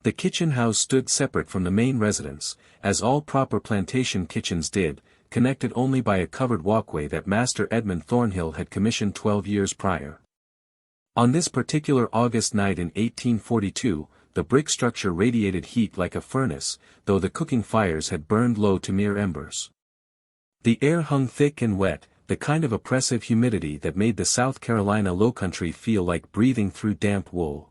The kitchen house stood separate from the main residence, as all proper plantation kitchens did, connected only by a covered walkway that Master Edmund Thornhill had commissioned 12 years prior. On this particular August night in 1842, the brick structure radiated heat like a furnace, though the cooking fires had burned low to mere embers. The air hung thick and wet, the kind of oppressive humidity that made the South Carolina lowcountry feel like breathing through damp wool.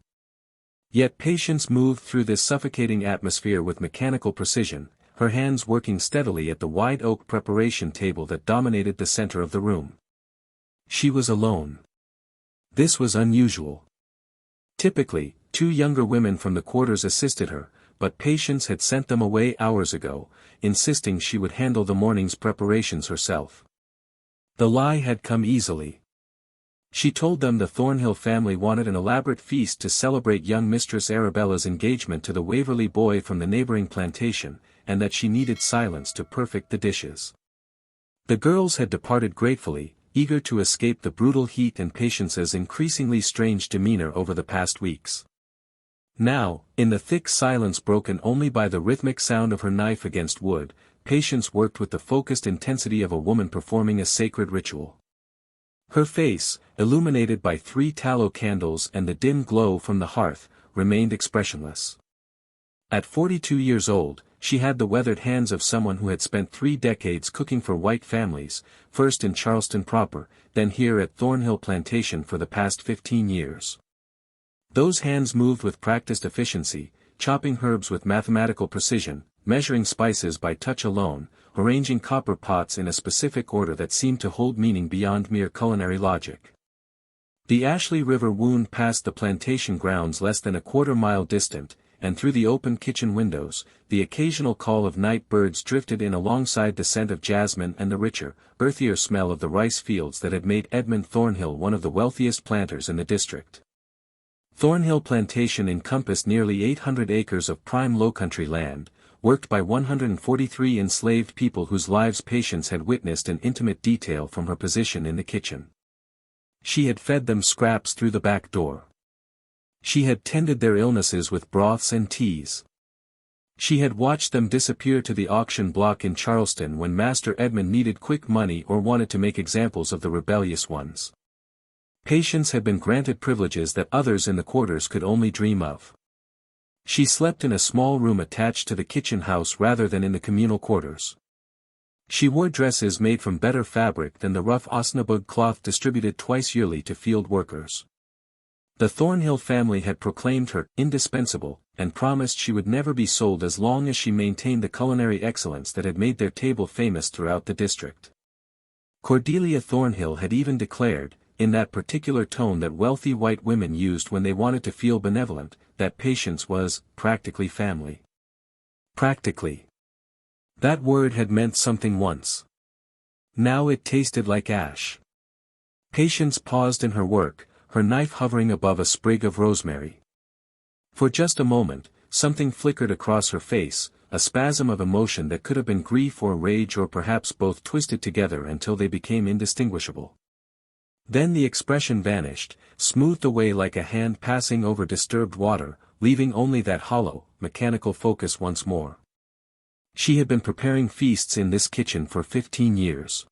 Yet Patience moved through this suffocating atmosphere with mechanical precision, her hands working steadily at the wide oak preparation table that dominated the center of the room. She was alone. This was unusual. Typically, 2 younger women from the quarters assisted her, but Patience had sent them away hours ago, insisting she would handle the morning's preparations herself. The lie had come easily. She told them the Thornhill family wanted an elaborate feast to celebrate young Mistress Arabella's engagement to the Waverly boy from the neighboring plantation, and that she needed silence to perfect the dishes. The girls had departed gratefully, eager to escape the brutal heat and Patience's increasingly strange demeanor over the past weeks. Now, in the thick silence broken only by the rhythmic sound of her knife against wood, Patience worked with the focused intensity of a woman performing a sacred ritual. Her face, illuminated by 3 tallow candles and the dim glow from the hearth, remained expressionless. At 42 years old, she had the weathered hands of someone who had spent 3 decades cooking for white families, first in Charleston proper, then here at Thornhill Plantation for the past 15 years. Those hands moved with practiced efficiency, chopping herbs with mathematical precision, measuring spices by touch alone, arranging copper pots in a specific order that seemed to hold meaning beyond mere culinary logic. The Ashley River wound past the plantation grounds less than a quarter-mile distant, and through the open kitchen windows, the occasional call of night birds drifted in alongside the scent of jasmine and the richer, earthier smell of the rice fields that had made Edmund Thornhill one of the wealthiest planters in the district. Thornhill Plantation encompassed nearly 800 acres of prime lowcountry land, worked by 143 enslaved people whose lives Patience had witnessed in intimate detail from her position in the kitchen. She had fed them scraps through the back door. She had tended their illnesses with broths and teas. She had watched them disappear to the auction block in Charleston when Master Edmund needed quick money or wanted to make examples of the rebellious ones. Patience had been granted privileges that others in the quarters could only dream of. She slept in a small room attached to the kitchen house rather than in the communal quarters. She wore dresses made from better fabric than the rough Osnaburg cloth distributed twice yearly to field workers. The Thornhill family had proclaimed her indispensable, and promised she would never be sold as long as she maintained the culinary excellence that had made their table famous throughout the district. Cordelia Thornhill had even declared, in that particular tone that wealthy white women used when they wanted to feel benevolent, that Patience was, practically family. Practically. That word had meant something once. Now it tasted like ash. Patience paused in her work, her knife hovering above a sprig of rosemary. For just a moment, something flickered across her face, a spasm of emotion that could have been grief or rage or perhaps both twisted together until they became indistinguishable. Then the expression vanished, smoothed away like a hand passing over disturbed water, leaving only that hollow, mechanical focus once more. She had been preparing feasts in this kitchen for 15 years.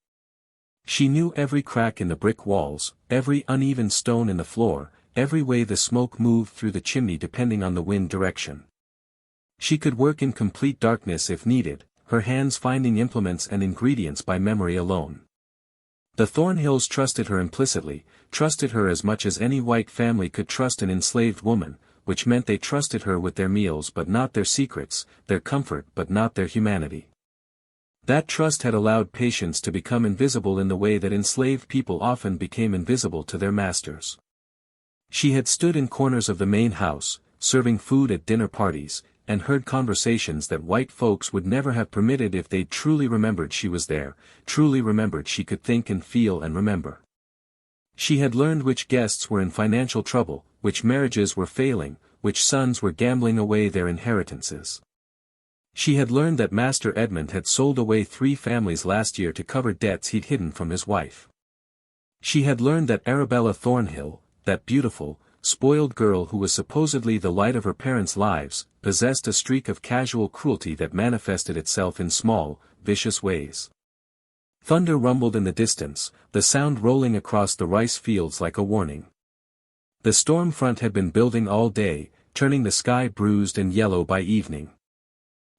She knew every crack in the brick walls, every uneven stone in the floor, every way the smoke moved through the chimney depending on the wind direction. She could work in complete darkness if needed, her hands finding implements and ingredients by memory alone. The Thornhills trusted her implicitly, trusted her as much as any white family could trust an enslaved woman, which meant they trusted her with their meals but not their secrets, their comfort but not their humanity. That trust had allowed Patience to become invisible in the way that enslaved people often became invisible to their masters. She had stood in corners of the main house, serving food at dinner parties, and heard conversations that white folks would never have permitted if they'd truly remembered she was there, truly remembered she could think and feel and remember. She had learned which guests were in financial trouble, which marriages were failing, which sons were gambling away their inheritances. She had learned that Master Edmund had sold away 3 families last year to cover debts he'd hidden from his wife. She had learned that Arabella Thornhill, that beautiful, spoiled girl who was supposedly the light of her parents' lives, possessed a streak of casual cruelty that manifested itself in small, vicious ways. Thunder rumbled in the distance, the sound rolling across the rice fields like a warning. The storm front had been building all day, turning the sky bruised and yellow by evening.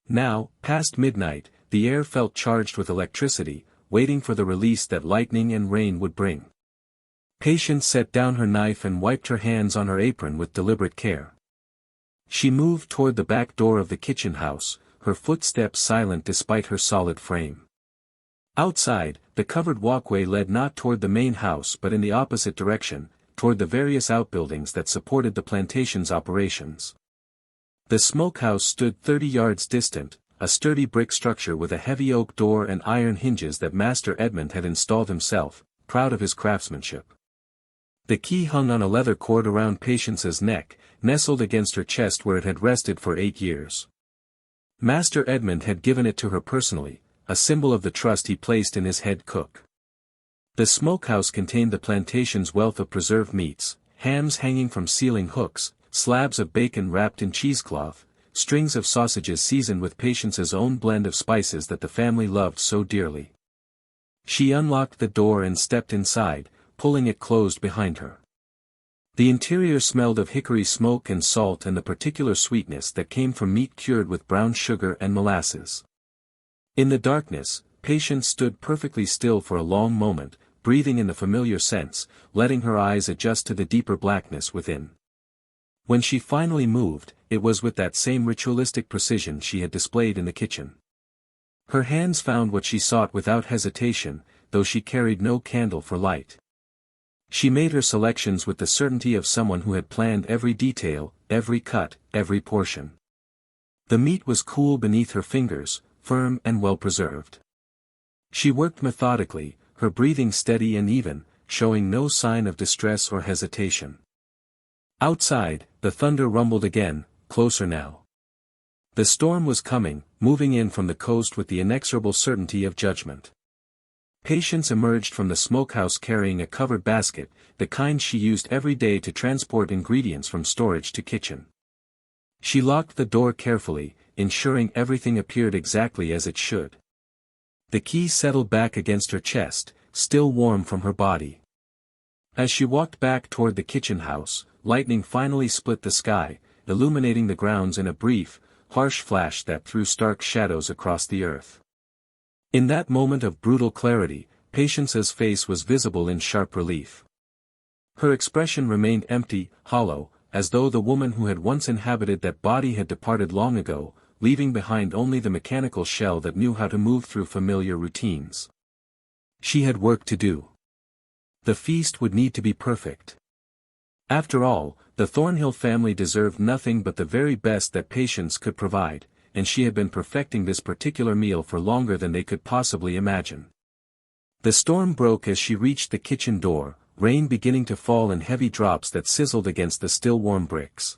Now, past midnight, the air felt charged with electricity, waiting for the release that lightning and rain would bring. Patience set down her knife and wiped her hands on her apron with deliberate care. She moved toward the back door of the kitchen house, her footsteps silent despite her solid frame. Outside, the covered walkway led not toward the main house but in the opposite direction, toward the various outbuildings that supported the plantation's operations. The smokehouse stood 30 yards distant, a sturdy brick structure with a heavy oak door and iron hinges that Master Edmund had installed himself, proud of his craftsmanship. The key hung on a leather cord around Patience's neck, nestled against her chest where it had rested for 8 years. Master Edmund had given it to her personally, a symbol of the trust he placed in his head cook. The smokehouse contained the plantation's wealth of preserved meats, hams hanging from ceiling hooks, slabs of bacon wrapped in cheesecloth, strings of sausages seasoned with Patience's own blend of spices that the family loved so dearly. She unlocked the door and stepped inside, pulling it closed behind her. The interior smelled of hickory smoke and salt and the particular sweetness that came from meat cured with brown sugar and molasses. In the darkness, Patience stood perfectly still for a long moment, breathing in the familiar scents, letting her eyes adjust to the deeper blackness within. When she finally moved, it was with that same ritualistic precision she had displayed in the kitchen. Her hands found what she sought without hesitation, though she carried no candle for light. She made her selections with the certainty of someone who had planned every detail, every cut, every portion. The meat was cool beneath her fingers, firm and well preserved. She worked methodically, her breathing steady and even, showing no sign of distress or hesitation. Outside, the thunder rumbled again, closer now. The storm was coming, moving in from the coast with the inexorable certainty of judgment. Patience emerged from the smokehouse carrying a covered basket, the kind she used every day to transport ingredients from storage to kitchen. She locked the door carefully, ensuring everything appeared exactly as it should. The key settled back against her chest, still warm from her body. As she walked back toward the kitchen house, lightning finally split the sky, illuminating the grounds in a brief, harsh flash that threw stark shadows across the earth. In that moment of brutal clarity, Patience's face was visible in sharp relief. Her expression remained empty, hollow, as though the woman who had once inhabited that body had departed long ago, leaving behind only the mechanical shell that knew how to move through familiar routines. She had work to do. The feast would need to be perfect. After all, the Thornhill family deserved nothing but the very best that Patience could provide, and she had been perfecting this particular meal for longer than they could possibly imagine. The storm broke as she reached the kitchen door, rain beginning to fall in heavy drops that sizzled against the still warm bricks.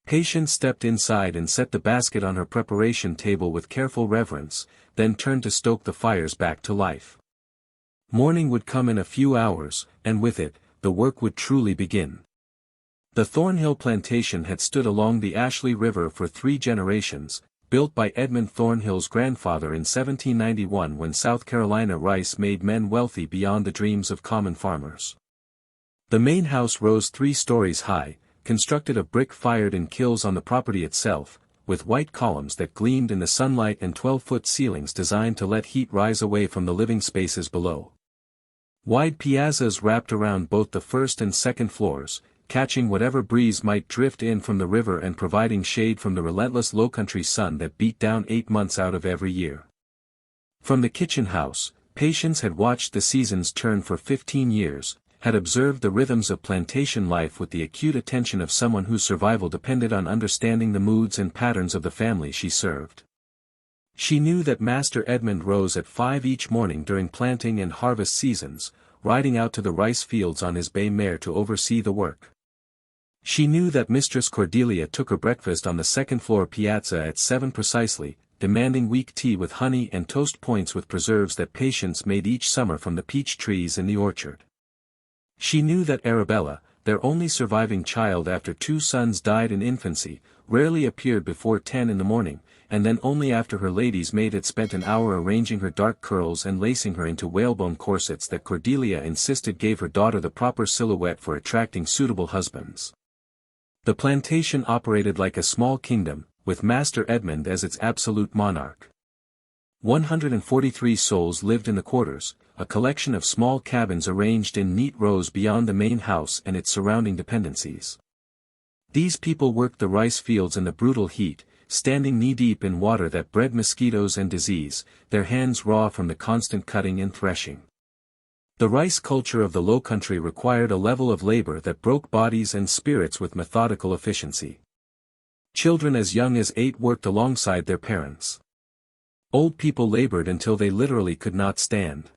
Patience stepped inside and set the basket on her preparation table with careful reverence, then turned to stoke the fires back to life. Morning would come in a few hours, and with it, the work would truly begin. The Thornhill plantation had stood along the Ashley River for 3 generations, built by Edmund Thornhill's grandfather in 1791 when South Carolina rice made men wealthy beyond the dreams of common farmers. The main house rose 3 stories high, constructed of brick fired in kilns on the property itself, with white columns that gleamed in the sunlight and 12-foot ceilings designed to let heat rise away from the living spaces below. Wide piazzas wrapped around both the first and second floors, catching whatever breeze might drift in from the river and providing shade from the relentless low-country sun that beat down 8 months out of every year. From the kitchen house, Patience had watched the seasons turn for 15 years, had observed the rhythms of plantation life with the acute attention of someone whose survival depended on understanding the moods and patterns of the family she served. She knew that Master Edmund rose at 5 each morning during planting and harvest seasons, riding out to the rice fields on his bay mare to oversee the work. She knew that Mistress Cordelia took her breakfast on the second-floor piazza at 7 precisely, demanding weak tea with honey and toast points with preserves that Patience made each summer from the peach trees in the orchard. She knew that Arabella, their only surviving child after two sons died in infancy, rarely appeared before 10 in the morning, and then only after her lady's maid had spent an hour arranging her dark curls and lacing her into whalebone corsets that Cordelia insisted gave her daughter the proper silhouette for attracting suitable husbands. The plantation operated like a small kingdom, with Master Edmund as its absolute monarch. 143 souls lived in the quarters, a collection of small cabins arranged in neat rows beyond the main house and its surrounding dependencies. These people worked the rice fields in the brutal heat, standing knee-deep in water that bred mosquitoes and disease, their hands raw from the constant cutting and threshing. The rice culture of the Low Country required a level of labor that broke bodies and spirits with methodical efficiency. Children as young as 8 worked alongside their parents. Old people labored until they literally could not stand.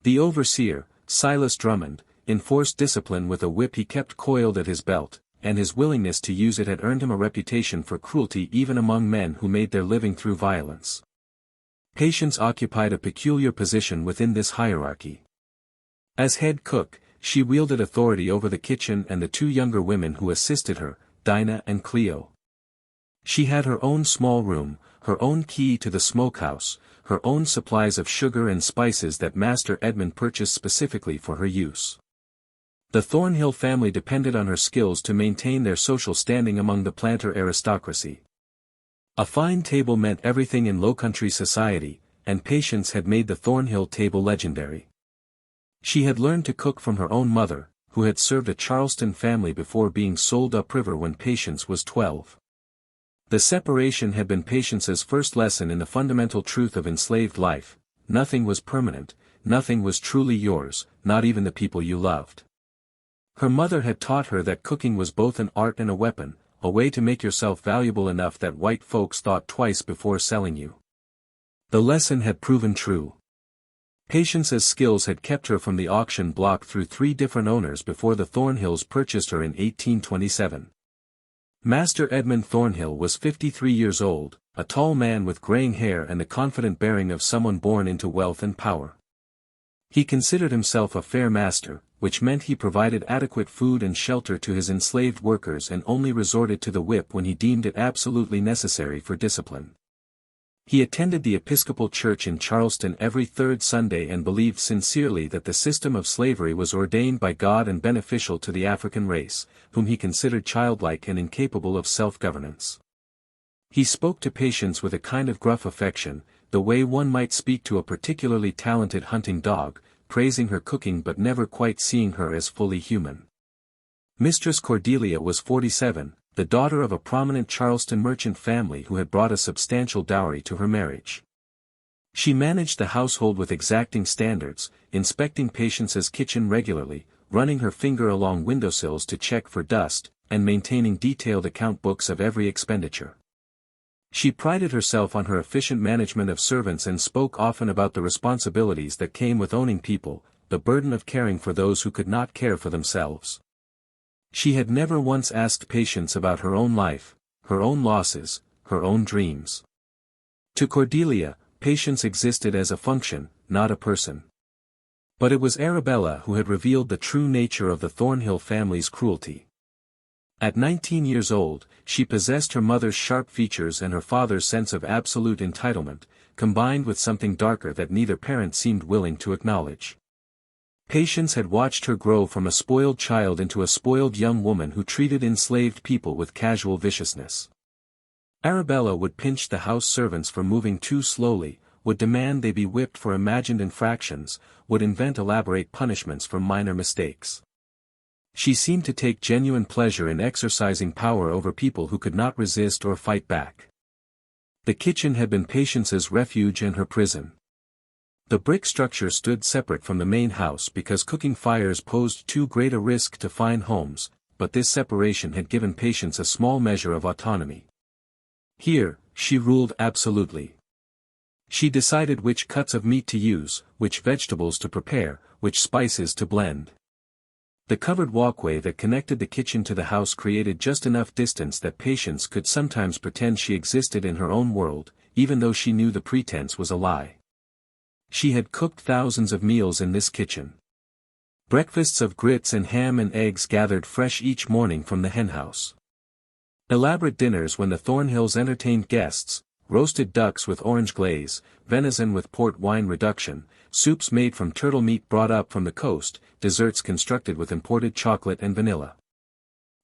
The overseer, Silas Drummond, enforced discipline with a whip he kept coiled at his belt, and his willingness to use it had earned him a reputation for cruelty even among men who made their living through violence. Patience occupied a peculiar position within this hierarchy. As head cook, she wielded authority over the kitchen and the 2 younger women who assisted her, Dinah and Cleo. She had her own small room, her own key to the smokehouse, her own supplies of sugar and spices that Master Edmund purchased specifically for her use. The Thornhill family depended on her skills to maintain their social standing among the planter aristocracy. A fine table meant everything in Low Country society, and Patience had made the Thornhill table legendary. She had learned to cook from her own mother, who had served a Charleston family before being sold upriver when Patience was 12. The separation had been Patience's first lesson in the fundamental truth of enslaved life: nothing was permanent, nothing was truly yours, not even the people you loved. Her mother had taught her that cooking was both an art and a weapon, a way to make yourself valuable enough that white folks thought twice before selling you. The lesson had proven true. Patience's skills had kept her from the auction block through 3 different owners before the Thornhills purchased her in 1827. Master Edmund Thornhill was 53 years old, a tall man with graying hair and the confident bearing of someone born into wealth and power. He considered himself a fair master, which meant he provided adequate food and shelter to his enslaved workers and only resorted to the whip when he deemed it absolutely necessary for discipline. He attended the Episcopal Church in Charleston every 3rd Sunday and believed sincerely that the system of slavery was ordained by God and beneficial to the African race, whom he considered childlike and incapable of self-governance. He spoke to Patience with a kind of gruff affection, the way one might speak to a particularly talented hunting dog, praising her cooking but never quite seeing her as fully human. Mistress Cordelia was 47, the daughter of a prominent Charleston merchant family who had brought a substantial dowry to her marriage. She managed the household with exacting standards, inspecting Patience's kitchen regularly, running her finger along windowsills to check for dust, and maintaining detailed account books of every expenditure. She prided herself on her efficient management of servants and spoke often about the responsibilities that came with owning people, the burden of caring for those who could not care for themselves. She had never once asked Patience about her own life, her own losses, her own dreams. To Cordelia, Patience existed as a function, not a person. But it was Arabella who had revealed the true nature of the Thornhill family's cruelty. At 19 years old, she possessed her mother's sharp features and her father's sense of absolute entitlement, combined with something darker that neither parent seemed willing to acknowledge. Patience had watched her grow from a spoiled child into a spoiled young woman who treated enslaved people with casual viciousness. Arabella would pinch the house servants for moving too slowly, would demand they be whipped for imagined infractions, would invent elaborate punishments for minor mistakes. She seemed to take genuine pleasure in exercising power over people who could not resist or fight back. The kitchen had been Patience's refuge and her prison. The brick structure stood separate from the main house because cooking fires posed too great a risk to fine homes, but this separation had given Patience a small measure of autonomy. Here, she ruled absolutely. She decided which cuts of meat to use, which vegetables to prepare, which spices to blend. The covered walkway that connected the kitchen to the house created just enough distance that Patience could sometimes pretend she existed in her own world, even though she knew the pretense was a lie. She had cooked thousands of meals in this kitchen. Breakfasts of grits and ham and eggs gathered fresh each morning from the henhouse. Elaborate dinners when the Thornhills entertained guests, roasted ducks with orange glaze, venison with port wine reduction, soups made from turtle meat brought up from the coast, desserts constructed with imported chocolate and vanilla.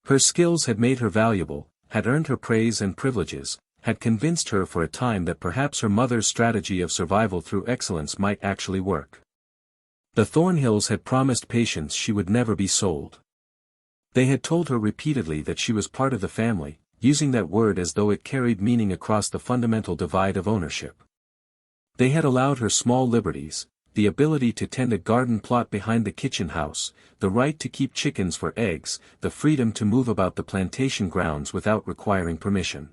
Her skills had made her valuable, had earned her praise and privileges, had convinced her for a time that perhaps her mother's strategy of survival through excellence might actually work. The Thornhills had promised Patience she would never be sold. They had told her repeatedly that she was part of the family, using that word as though it carried meaning across the fundamental divide of ownership. They had allowed her small liberties, the ability to tend a garden plot behind the kitchen house, the right to keep chickens for eggs, the freedom to move about the plantation grounds without requiring permission.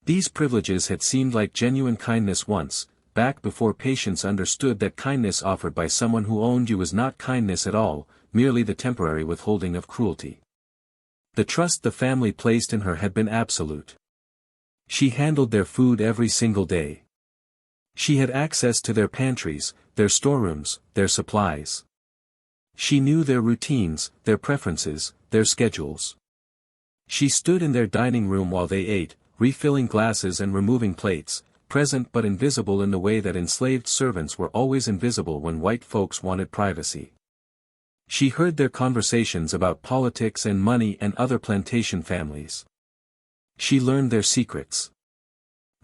These privileges had seemed like genuine kindness once, back before Patience understood that kindness offered by someone who owned you was not kindness at all, merely the temporary withholding of cruelty. The trust the family placed in her had been absolute. She handled their food every single day. She had access to their pantries, their storerooms, their supplies. She knew their routines, their preferences, their schedules. She stood in their dining room while they ate, refilling glasses and removing plates, present but invisible in the way that enslaved servants were always invisible when white folks wanted privacy. She heard their conversations about politics and money and other plantation families. She learned their secrets.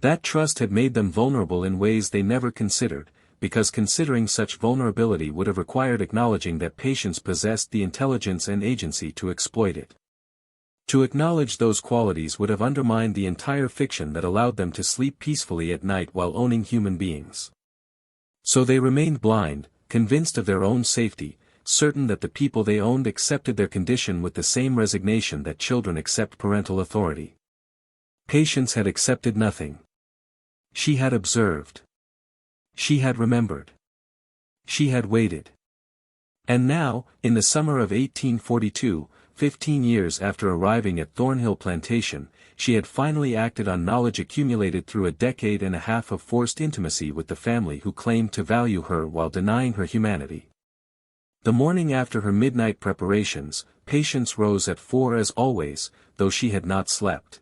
That trust had made them vulnerable in ways they never considered, because considering such vulnerability would have required acknowledging that Patience possessed the intelligence and agency to exploit it. To acknowledge those qualities would have undermined the entire fiction that allowed them to sleep peacefully at night while owning human beings. So they remained blind, convinced of their own safety, certain that the people they owned accepted their condition with the same resignation that children accept parental authority. Patience had accepted nothing. She had observed. She had remembered. She had waited. And now, in the summer of 1842, 15 years after arriving at Thornhill Plantation, she had finally acted on knowledge accumulated through a decade and a half of forced intimacy with the family who claimed to value her while denying her humanity. The morning after her midnight preparations, Patience rose at 4 as always, though she had not slept.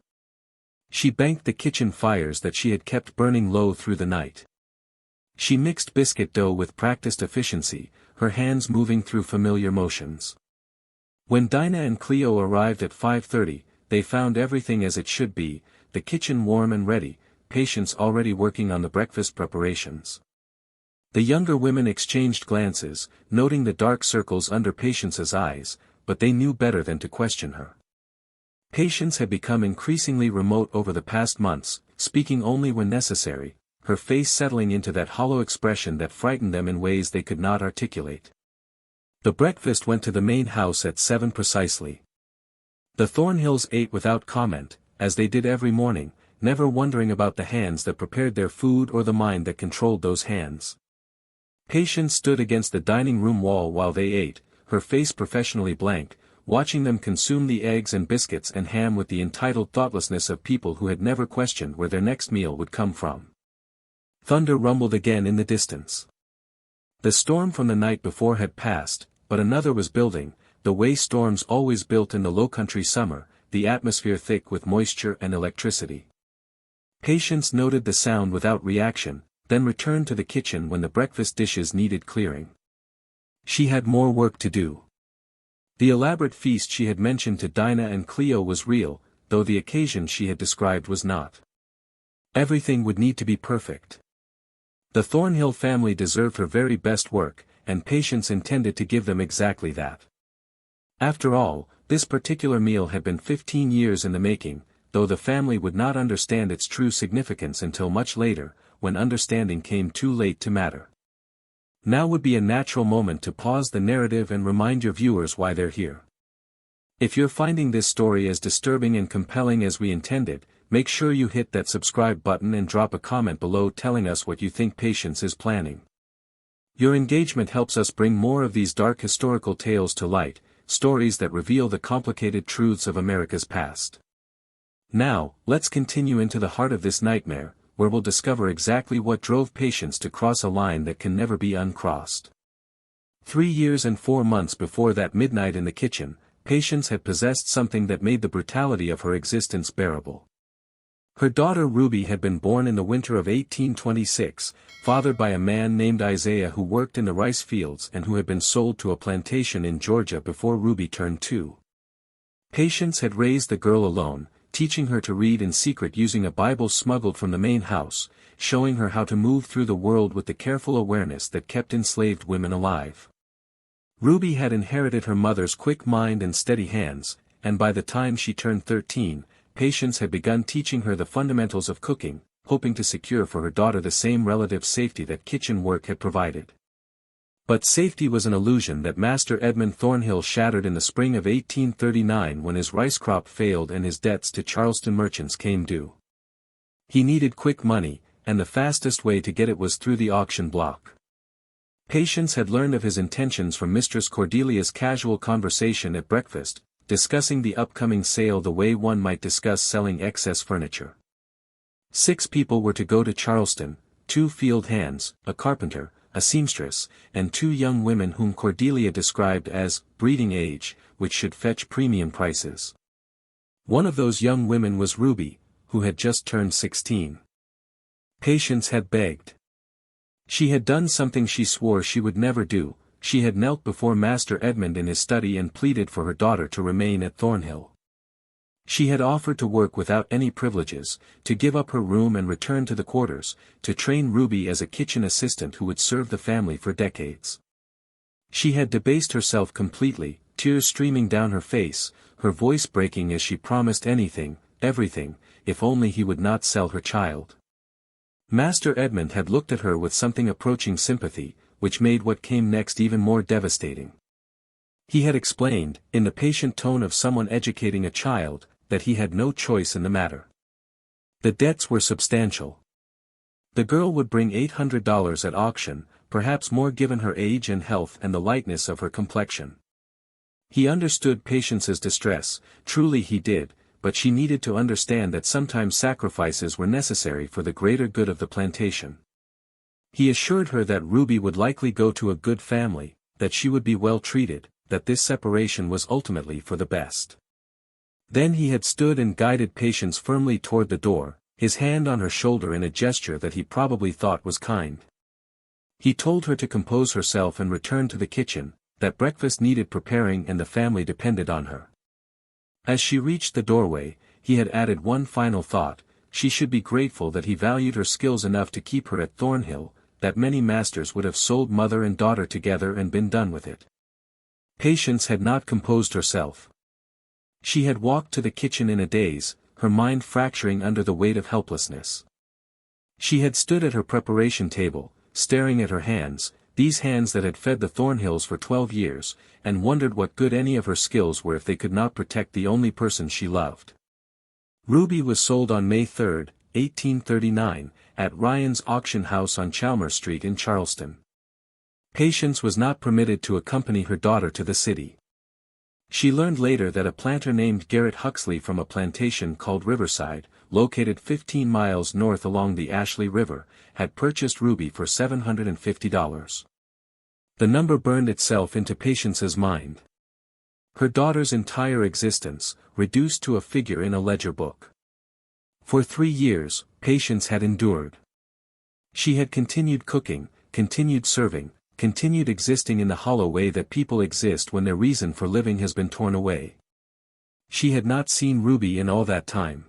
She banked the kitchen fires that she had kept burning low through the night. She mixed biscuit dough with practiced efficiency, her hands moving through familiar motions. When Dinah and Cleo arrived at 5:30, they found everything as it should be, the kitchen warm and ready, Patience already working on the breakfast preparations. The younger women exchanged glances, noting the dark circles under Patience's eyes, but they knew better than to question her. Patience had become increasingly remote over the past months, speaking only when necessary, her face settling into that hollow expression that frightened them in ways they could not articulate. The breakfast went to the main house at 7 precisely. The Thornhills ate without comment, as they did every morning, never wondering about the hands that prepared their food or the mind that controlled those hands. Patience stood against the dining room wall while they ate, her face professionally blank, watching them consume the eggs and biscuits and ham with the entitled thoughtlessness of people who had never questioned where their next meal would come from. Thunder rumbled again in the distance. The storm from the night before had passed, but another was building, the way storms always built in the low-country summer, the atmosphere thick with moisture and electricity. Patience noted the sound without reaction, then returned to the kitchen when the breakfast dishes needed clearing. She had more work to do. The elaborate feast she had mentioned to Dinah and Cleo was real, though the occasion she had described was not. Everything would need to be perfect. The Thornhill family deserved her very best work, and Patience intended to give them exactly that. After all, this particular meal had been 15 years in the making, though the family would not understand its true significance until much later, when understanding came too late to matter. Now would be a natural moment to pause the narrative and remind your viewers why they're here. If you're finding this story as disturbing and compelling as we intended, make sure you hit that subscribe button and drop a comment below telling us what you think Patience is planning. Your engagement helps us bring more of these dark historical tales to light, stories that reveal the complicated truths of America's past. Now, let's continue into the heart of this nightmare, where we'll discover exactly what drove Patience to cross a line that can never be uncrossed. 3 years and 4 months before that midnight in the kitchen, Patience had possessed something that made the brutality of her existence bearable. Her daughter Ruby had been born in the winter of 1826, fathered by a man named Isaiah who worked in the rice fields and who had been sold to a plantation in Georgia before Ruby turned 2. Patience had raised the girl alone, teaching her to read in secret using a Bible smuggled from the main house, showing her how to move through the world with the careful awareness that kept enslaved women alive. Ruby had inherited her mother's quick mind and steady hands, and by the time she turned 13, Patience had begun teaching her the fundamentals of cooking, hoping to secure for her daughter the same relative safety that kitchen work had provided. But safety was an illusion that Master Edmund Thornhill shattered in the spring of 1839 when his rice crop failed and his debts to Charleston merchants came due. He needed quick money, and the fastest way to get it was through the auction block. Patience had learned of his intentions from Mistress Cordelia's casual conversation at breakfast, discussing the upcoming sale the way one might discuss selling excess furniture. 6 people were to go to Charleston, 2 field hands, a carpenter, a seamstress, and 2 young women whom Cordelia described as breeding age, which should fetch premium prices. One of those young women was Ruby, who had just turned 16. Patience had begged. She had done something she swore she would never do. She had knelt before Master Edmund in his study and pleaded for her daughter to remain at Thornhill. She had offered to work without any privileges, to give up her room and return to the quarters, to train Ruby as a kitchen assistant who would serve the family for decades. She had debased herself completely, tears streaming down her face, her voice breaking as she promised anything, everything, if only he would not sell her child. Master Edmund had looked at her with something approaching sympathy, which made what came next even more devastating. He had explained, in the patient tone of someone educating a child, that he had no choice in the matter. The debts were substantial. The girl would bring $800 at auction, perhaps more given her age and health and the lightness of her complexion. He understood Patience's distress, truly he did, but she needed to understand that sometimes sacrifices were necessary for the greater good of the plantation. He assured her that Ruby would likely go to a good family, that she would be well treated, that this separation was ultimately for the best. Then he had stood and guided Patience firmly toward the door, his hand on her shoulder in a gesture that he probably thought was kind. He told her to compose herself and return to the kitchen, that breakfast needed preparing and the family depended on her. As she reached the doorway, he had added one final thought: she should be grateful that he valued her skills enough to keep her at Thornhill, that many masters would have sold mother and daughter together and been done with it. Patience had not composed herself. She had walked to the kitchen in a daze, her mind fracturing under the weight of helplessness. She had stood at her preparation table, staring at her hands, these hands that had fed the Thornhills for 12 years, and wondered what good any of her skills were if they could not protect the only person she loved. Ruby was sold on May 3, 1839, at Ryan's auction house on Chalmers Street in Charleston. Patience was not permitted to accompany her daughter to the city. She learned later that a planter named Garrett Huxley from a plantation called Riverside, located 15 miles north along the Ashley River, had purchased Ruby for $750. The number burned itself into Patience's mind. Her daughter's entire existence, reduced to a figure in a ledger book. For 3 years, Patience had endured. She had continued cooking, continued serving, continued existing in the hollow way that people exist when their reason for living has been torn away. She had not seen Ruby in all that time.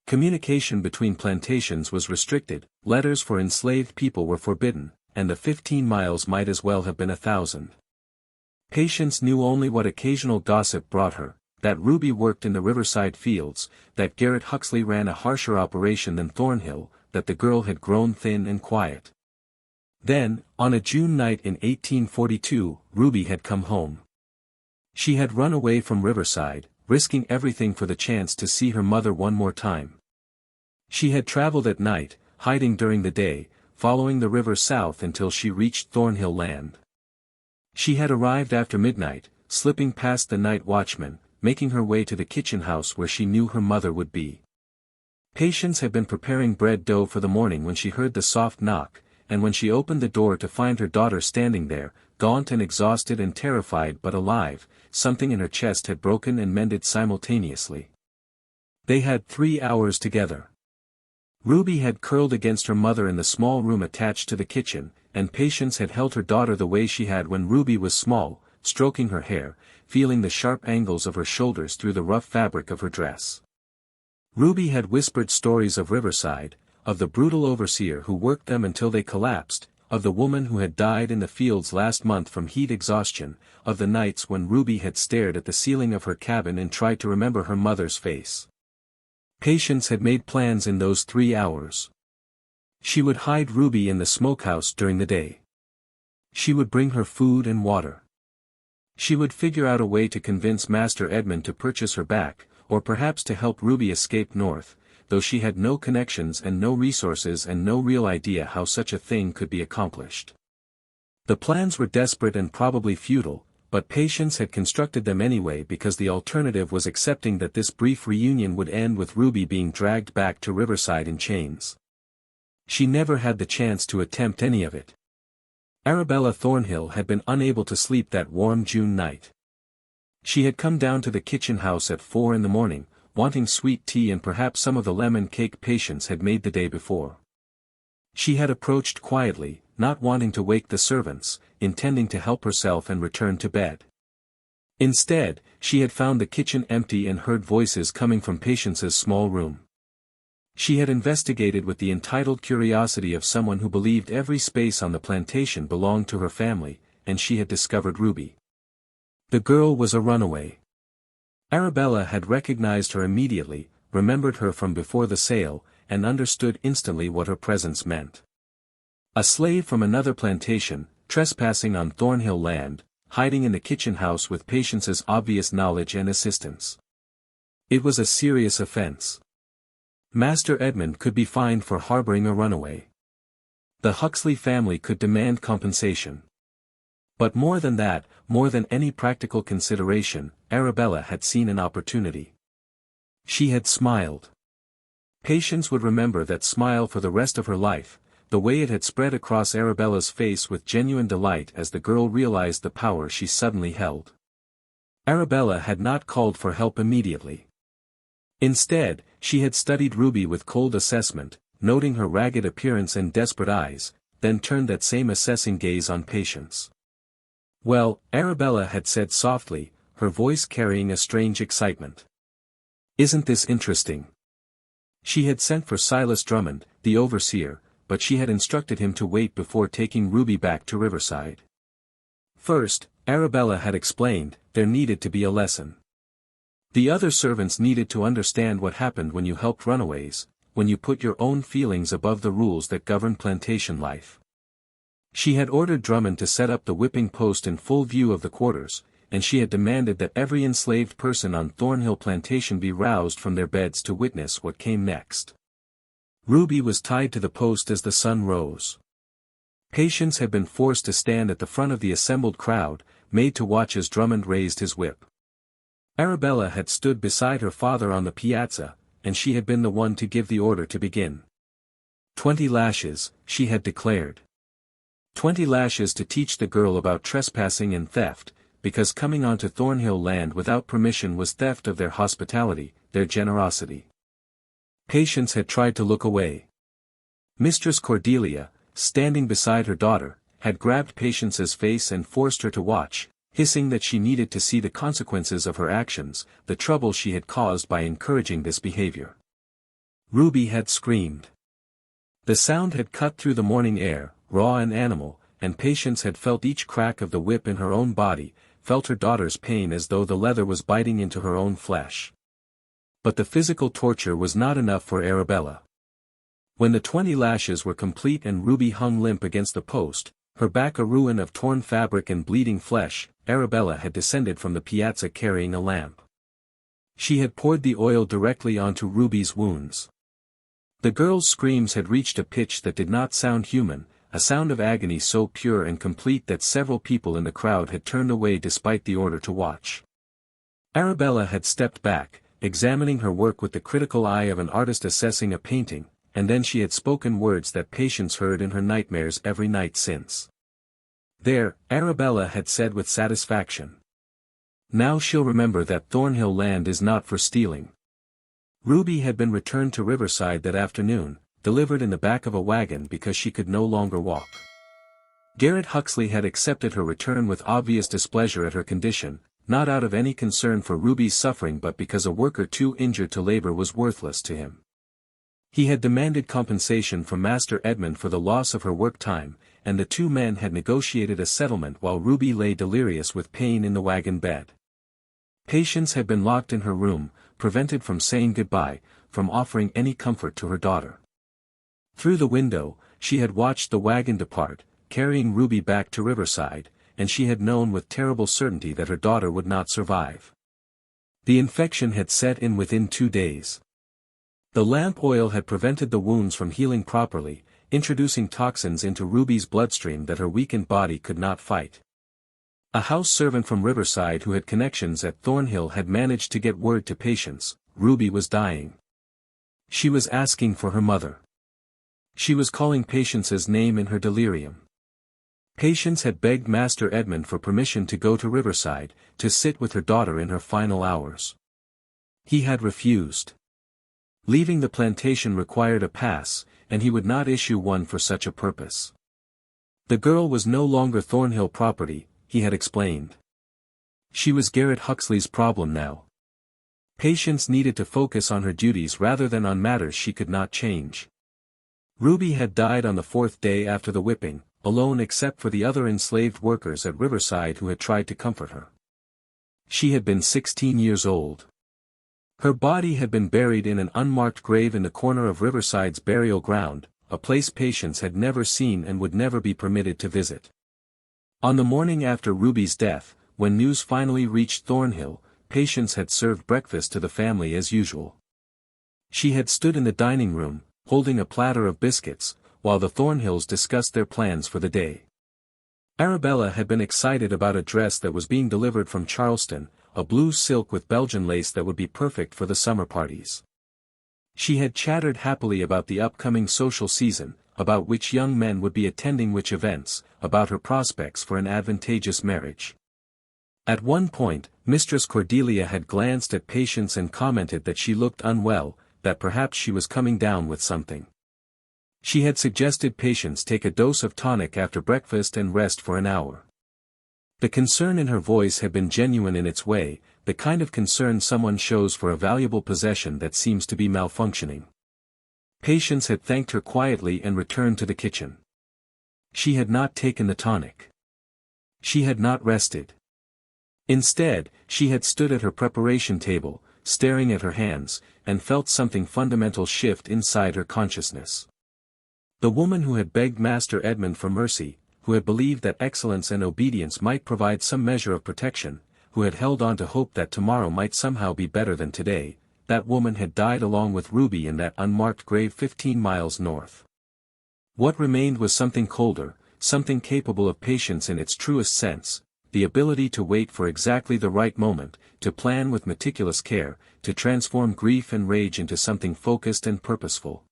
Communication between plantations was restricted, letters for enslaved people were forbidden, and the 15 miles might as well have been 1,000. Patience knew only what occasional gossip brought her, that Ruby worked in the Riverside fields, that Garrett Huxley ran a harsher operation than Thornhill, that the girl had grown thin and quiet. Then, on a June night in 1842, Ruby had come home. She had run away from Riverside, risking everything for the chance to see her mother one more time. She had traveled at night, hiding during the day, following the river south until she reached Thornhill land. She had arrived after midnight, slipping past the night watchman, making her way to the kitchen house where she knew her mother would be. Patience had been preparing bread dough for the morning when she heard the soft knock, and when she opened the door to find her daughter standing there, gaunt and exhausted and terrified but alive. Something in her chest had broken and mended simultaneously. They had 3 hours together. Ruby had curled against her mother in the small room attached to the kitchen, and Patience had held her daughter the way she had when Ruby was small, stroking her hair, feeling the sharp angles of her shoulders through the rough fabric of her dress. Ruby had whispered stories of Riverside, of the brutal overseer who worked them until they collapsed, of the woman who had died in the fields last month from heat exhaustion, of the nights when Ruby had stared at the ceiling of her cabin and tried to remember her mother's face. Patience had made plans in those 3 hours. She would hide Ruby in the smokehouse during the day. She would bring her food and water. She would figure out a way to convince Master Edmund to purchase her back, or perhaps to help Ruby escape north, though she had no connections and no resources and no real idea how such a thing could be accomplished. The plans were desperate and probably futile, but Patience had constructed them anyway because the alternative was accepting that this brief reunion would end with Ruby being dragged back to Riverside in chains. She never had the chance to attempt any of it. Arabella Thornhill had been unable to sleep that warm June night. She had come down to the kitchen house at 4 in the morning, wanting sweet tea and perhaps some of the lemon cake Patience had made the day before. She had approached quietly, not wanting to wake the servants, intending to help herself and return to bed. Instead, she had found the kitchen empty and heard voices coming from Patience's small room. She had investigated with the entitled curiosity of someone who believed every space on the plantation belonged to her family, and she had discovered Ruby. The girl was a runaway. Arabella had recognized her immediately, remembered her from before the sale, and understood instantly what her presence meant. A slave from another plantation, trespassing on Thornhill land, hiding in the kitchen house with Patience's obvious knowledge and assistance. It was a serious offense. Master Edmund could be fined for harboring a runaway. The Huxley family could demand compensation. But more than that, more than any practical consideration, Arabella had seen an opportunity. She had smiled. Patience would remember that smile for the rest of her life, the way it had spread across Arabella's face with genuine delight as the girl realized the power she suddenly held. Arabella had not called for help immediately. Instead, she had studied Ruby with cold assessment, noting her ragged appearance and desperate eyes, then turned that same assessing gaze on Patience. "Well," Arabella had said softly, her voice carrying a strange excitement. "Isn't this interesting?" She had sent for Silas Drummond, the overseer, but she had instructed him to wait before taking Ruby back to Riverside. First, Arabella had explained, there needed to be a lesson. The other servants needed to understand what happened when you helped runaways, when you put your own feelings above the rules that govern plantation life. She had ordered Drummond to set up the whipping post in full view of the quarters, and she had demanded that every enslaved person on Thornhill plantation be roused from their beds to witness what came next. Ruby was tied to the post as the sun rose. Patience had been forced to stand at the front of the assembled crowd, made to watch as Drummond raised his whip. Arabella had stood beside her father on the piazza, and she had been the one to give the order to begin. 20 lashes, she had declared. 20 lashes to teach the girl about trespassing and theft, because coming onto Thornhill land without permission was theft of their hospitality, their generosity. Patience had tried to look away. Mistress Cordelia, standing beside her daughter, had grabbed Patience's face and forced her to watch, hissing that she needed to see the consequences of her actions, the trouble she had caused by encouraging this behavior. Ruby had screamed. The sound had cut through the morning air, raw and animal, and Patience had felt each crack of the whip in her own body, felt her daughter's pain as though the leather was biting into her own flesh. But the physical torture was not enough for Arabella. When the 20 lashes were complete and Ruby hung limp against the post, her back a ruin of torn fabric and bleeding flesh, Arabella had descended from the piazza carrying a lamp. She had poured the oil directly onto Ruby's wounds. The girl's screams had reached a pitch that did not sound human, a sound of agony so pure and complete that several people in the crowd had turned away despite the order to watch. Arabella had stepped back, examining her work with the critical eye of an artist assessing a painting, and then she had spoken words that Patience heard in her nightmares every night since. There, Arabella had said with satisfaction. Now she'll remember that Thornhill land is not for stealing. Ruby had been returned to Riverside that afternoon, delivered in the back of a wagon because she could no longer walk. Garrett Huxley had accepted her return with obvious displeasure at her condition, not out of any concern for Ruby's suffering but because a worker too injured to labor was worthless to him. He had demanded compensation from Master Edmund for the loss of her work time, and the two men had negotiated a settlement while Ruby lay delirious with pain in the wagon bed. Patience had been locked in her room, prevented from saying goodbye, from offering any comfort to her daughter. Through the window, she had watched the wagon depart, carrying Ruby back to Riverside, and she had known with terrible certainty that her daughter would not survive. The infection had set in within 2 days. The lamp oil had prevented the wounds from healing properly, introducing toxins into Ruby's bloodstream that her weakened body could not fight. A house servant from Riverside who had connections at Thornhill had managed to get word to Patience: Ruby was dying. She was asking for her mother. She was calling Patience's name in her delirium. Patience had begged Master Edmund for permission to go to Riverside, to sit with her daughter in her final hours. He had refused. Leaving the plantation required a pass, and he would not issue one for such a purpose. The girl was no longer Thornhill property, he had explained. She was Garrett Huxley's problem now. Patience needed to focus on her duties rather than on matters she could not change. Ruby had died on the 4th day after the whipping, alone except for the other enslaved workers at Riverside who had tried to comfort her. She had been 16 years old. Her body had been buried in an unmarked grave in the corner of Riverside's burial ground, a place Patience had never seen and would never be permitted to visit. On the morning after Ruby's death, when news finally reached Thornhill, Patience had served breakfast to the family as usual. She had stood in the dining room, holding a platter of biscuits, while the Thornhills discussed their plans for the day. Arabella had been excited about a dress that was being delivered from Charleston, a blue silk with Belgian lace that would be perfect for the summer parties. She had chattered happily about the upcoming social season, about which young men would be attending which events, about her prospects for an advantageous marriage. At one point, Mistress Cordelia had glanced at Patience and commented that she looked unwell, that perhaps she was coming down with something. She had suggested Patience take a dose of tonic after breakfast and rest for an hour. The concern in her voice had been genuine in its way, the kind of concern someone shows for a valuable possession that seems to be malfunctioning. Patience had thanked her quietly and returned to the kitchen. She had not taken the tonic. She had not rested. Instead, she had stood at her preparation table, staring at her hands, and felt something fundamental shift inside her consciousness. The woman who had begged Master Edmund for mercy, who had believed that excellence and obedience might provide some measure of protection, who had held on to hope that tomorrow might somehow be better than today, that woman had died along with Ruby in that unmarked grave 15 miles north. What remained was something colder, something capable of patience in its truest sense, the ability to wait for exactly the right moment, to plan with meticulous care, to transform grief and rage into something focused and purposeful.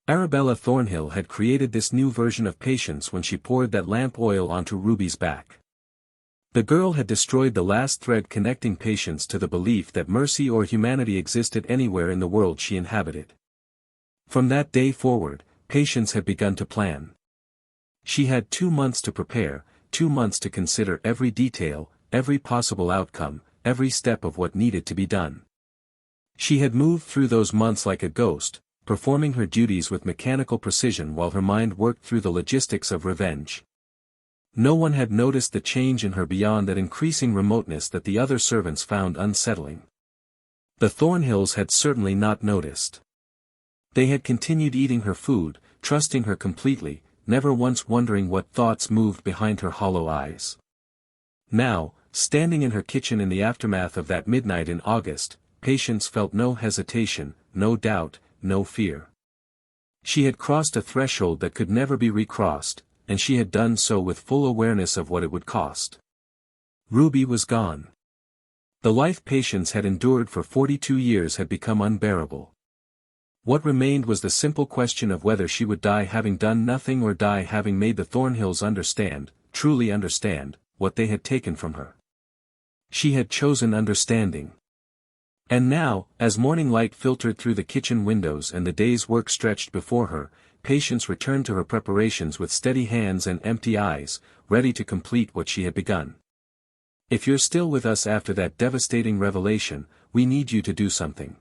Arabella Thornhill had created this new version of patience when she poured that lamp oil onto Ruby's back. The girl had destroyed the last thread connecting Patience to the belief that mercy or humanity existed anywhere in the world she inhabited. From that day forward, Patience had begun to plan. She had 2 months to prepare, 2 months to consider every detail, every possible outcome, every step of what needed to be done. She had moved through those months like a ghost, performing her duties with mechanical precision while her mind worked through the logistics of revenge. No one had noticed the change in her beyond that increasing remoteness that the other servants found unsettling. The Thornhills had certainly not noticed. They had continued eating her food, trusting her completely, never once wondering what thoughts moved behind her hollow eyes. Now, standing in her kitchen in the aftermath of that midnight in August, Patience felt no hesitation, no doubt, no fear. She had crossed a threshold that could never be recrossed, and she had done so with full awareness of what it would cost. Ruby was gone. The life Patience had endured for 42 years had become unbearable. What remained was the simple question of whether she would die having done nothing or die having made the Thornhills understand, truly understand, what they had taken from her. She had chosen understanding. And now, as morning light filtered through the kitchen windows and the day's work stretched before her, Patience returned to her preparations with steady hands and empty eyes, ready to complete what she had begun. If you're still with us after that devastating revelation, we need you to do something.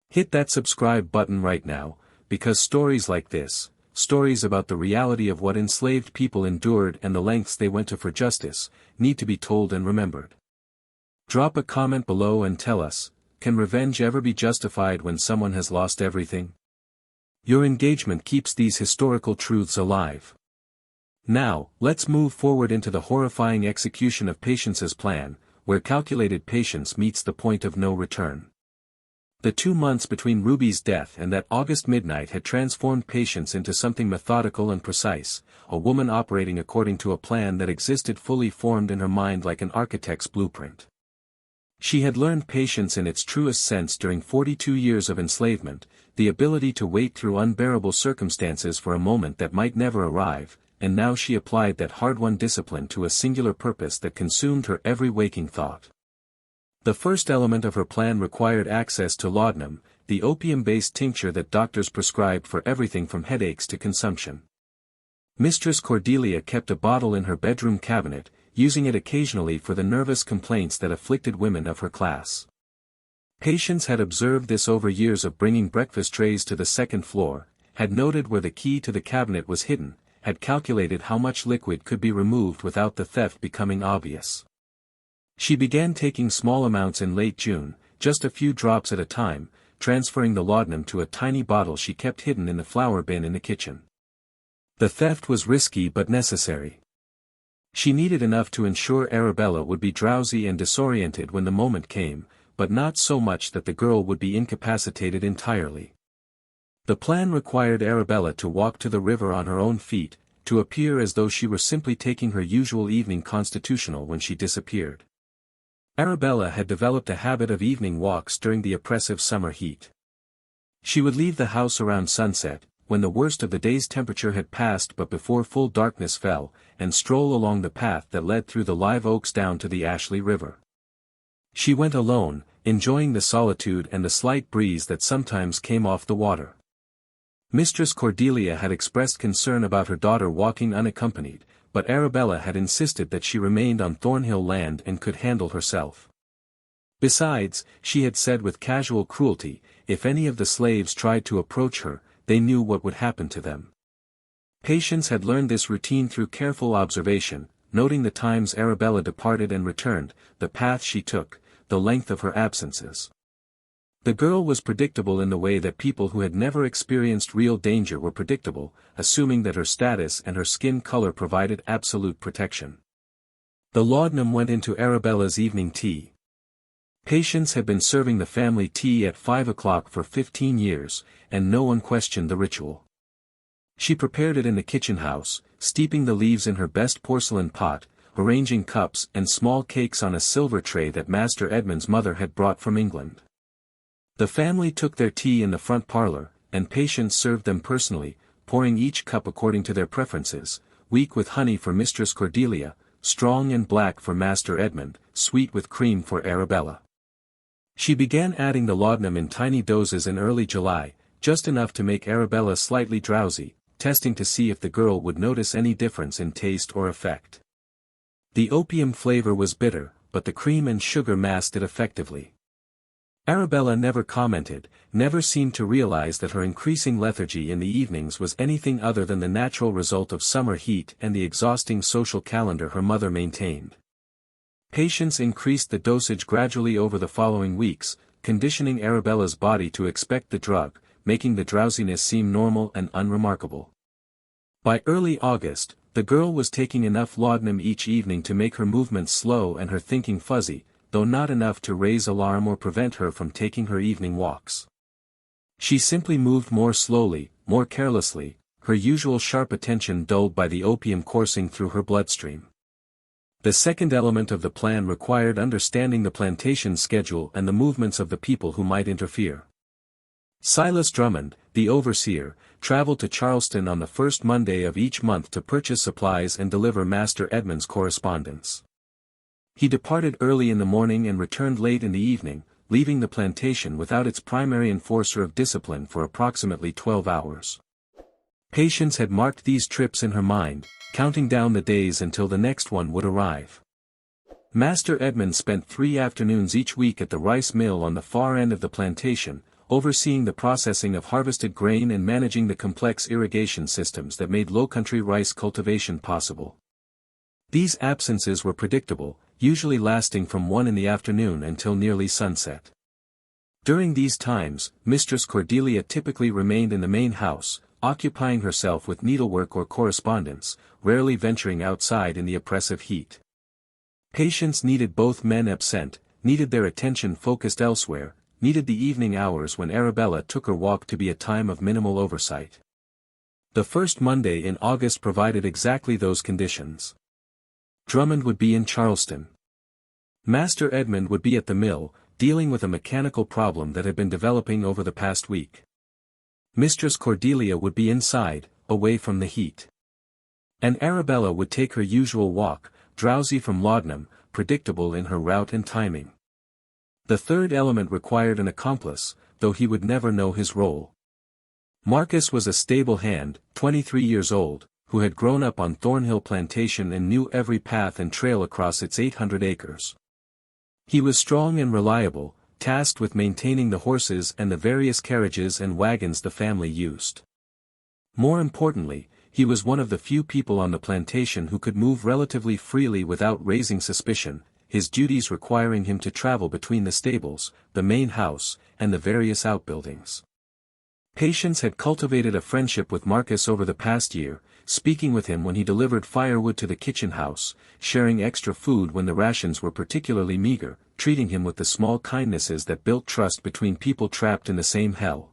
Hit that subscribe button right now, because stories like this, stories about the reality of what enslaved people endured and the lengths they went to for justice, need to be told and remembered. Drop a comment below and tell us, can revenge ever be justified when someone has lost everything? Your engagement keeps these historical truths alive. Now, let's move forward into the horrifying execution of Patience's plan, where calculated patience meets the point of no return. The 2 months between Ruby's death and that August midnight had transformed Patience into something methodical and precise, a woman operating according to a plan that existed fully formed in her mind like an architect's blueprint. She had learned patience in its truest sense during 42 years of enslavement, the ability to wait through unbearable circumstances for a moment that might never arrive, and now she applied that hard-won discipline to a singular purpose that consumed her every waking thought. The first element of her plan required access to laudanum, the opium-based tincture that doctors prescribed for everything from headaches to consumption. Mistress Cordelia kept a bottle in her bedroom cabinet, using it occasionally for the nervous complaints that afflicted women of her class. Patience had observed this over years of bringing breakfast trays to the second floor, had noted where the key to the cabinet was hidden, had calculated how much liquid could be removed without the theft becoming obvious. She began taking small amounts in late June, just a few drops at a time, transferring the laudanum to a tiny bottle she kept hidden in the flour bin in the kitchen. The theft was risky but necessary. She needed enough to ensure Arabella would be drowsy and disoriented when the moment came, but not so much that the girl would be incapacitated entirely. The plan required Arabella to walk to the river on her own feet, to appear as though she were simply taking her usual evening constitutional when she disappeared. Arabella had developed a habit of evening walks during the oppressive summer heat. She would leave the house around sunset, when the worst of the day's temperature had passed but before full darkness fell, and stroll along the path that led through the live oaks down to the Ashley River. She went alone, enjoying the solitude and the slight breeze that sometimes came off the water. Mistress Cordelia had expressed concern about her daughter walking unaccompanied, but Arabella had insisted that she remained on Thornhill land and could handle herself. Besides, she had said with casual cruelty, if any of the slaves tried to approach her, they knew what would happen to them. Patience had learned this routine through careful observation, noting the times Arabella departed and returned, the path she took, the length of her absences. The girl was predictable in the way that people who had never experienced real danger were predictable, assuming that her status and her skin color provided absolute protection. The laudanum went into Arabella's evening tea. Patience had been serving the family tea at 5 o'clock for 15 years, and no one questioned the ritual. She prepared it in the kitchen house, steeping the leaves in her best porcelain pot, arranging cups and small cakes on a silver tray that Master Edmund's mother had brought from England. The family took their tea in the front parlor, and Patience served them personally, pouring each cup according to their preferences, weak with honey for Mistress Cordelia, strong and black for Master Edmund, sweet with cream for Arabella. She began adding the laudanum in tiny doses in early July, just enough to make Arabella slightly drowsy, testing to see if the girl would notice any difference in taste or effect. The opium flavor was bitter, but the cream and sugar masked it effectively. Arabella never commented, never seemed to realize that her increasing lethargy in the evenings was anything other than the natural result of summer heat and the exhausting social calendar her mother maintained. Patience increased the dosage gradually over the following weeks, conditioning Arabella's body to expect the drug, making the drowsiness seem normal and unremarkable. By early August, the girl was taking enough laudanum each evening to make her movements slow and her thinking fuzzy, though not enough to raise alarm or prevent her from taking her evening walks. She simply moved more slowly, more carelessly, her usual sharp attention dulled by the opium coursing through her bloodstream. The second element of the plan required understanding the plantation schedule and the movements of the people who might interfere. Silas Drummond, the overseer, traveled to Charleston on the first Monday of each month to purchase supplies and deliver Master Edmund's correspondence. He departed early in the morning and returned late in the evening, leaving the plantation without its primary enforcer of discipline for approximately 12 hours. Patience had marked these trips in her mind, counting down the days until the next one would arrive. Master Edmund spent 3 afternoons each week at the rice mill on the far end of the plantation, overseeing the processing of harvested grain and managing the complex irrigation systems that made low-country rice cultivation possible. These absences were predictable, usually lasting from 1 in the afternoon until nearly sunset. During these times, Mistress Cordelia typically remained in the main house, occupying herself with needlework or correspondence, rarely venturing outside in the oppressive heat. Patience needed both men absent, needed their attention focused elsewhere, needed the evening hours when Arabella took her walk to be a time of minimal oversight. The first Monday in August provided exactly those conditions. Drummond would be in Charleston. Master Edmund would be at the mill, dealing with a mechanical problem that had been developing over the past week. Mistress Cordelia would be inside, away from the heat. And Arabella would take her usual walk, drowsy from laudanum, predictable in her route and timing. The third element required an accomplice, though he would never know his role. Marcus was a stable hand, 23 years old, who had grown up on Thornhill plantation and knew every path and trail across its 800 acres. He was strong and reliable, tasked with maintaining the horses and the various carriages and wagons the family used. More importantly, he was one of the few people on the plantation who could move relatively freely without raising suspicion, his duties requiring him to travel between the stables, the main house, and the various outbuildings. Patience had cultivated a friendship with Marcus over the past year, speaking with him when he delivered firewood to the kitchen house, sharing extra food when the rations were particularly meager, treating him with the small kindnesses that built trust between people trapped in the same hell.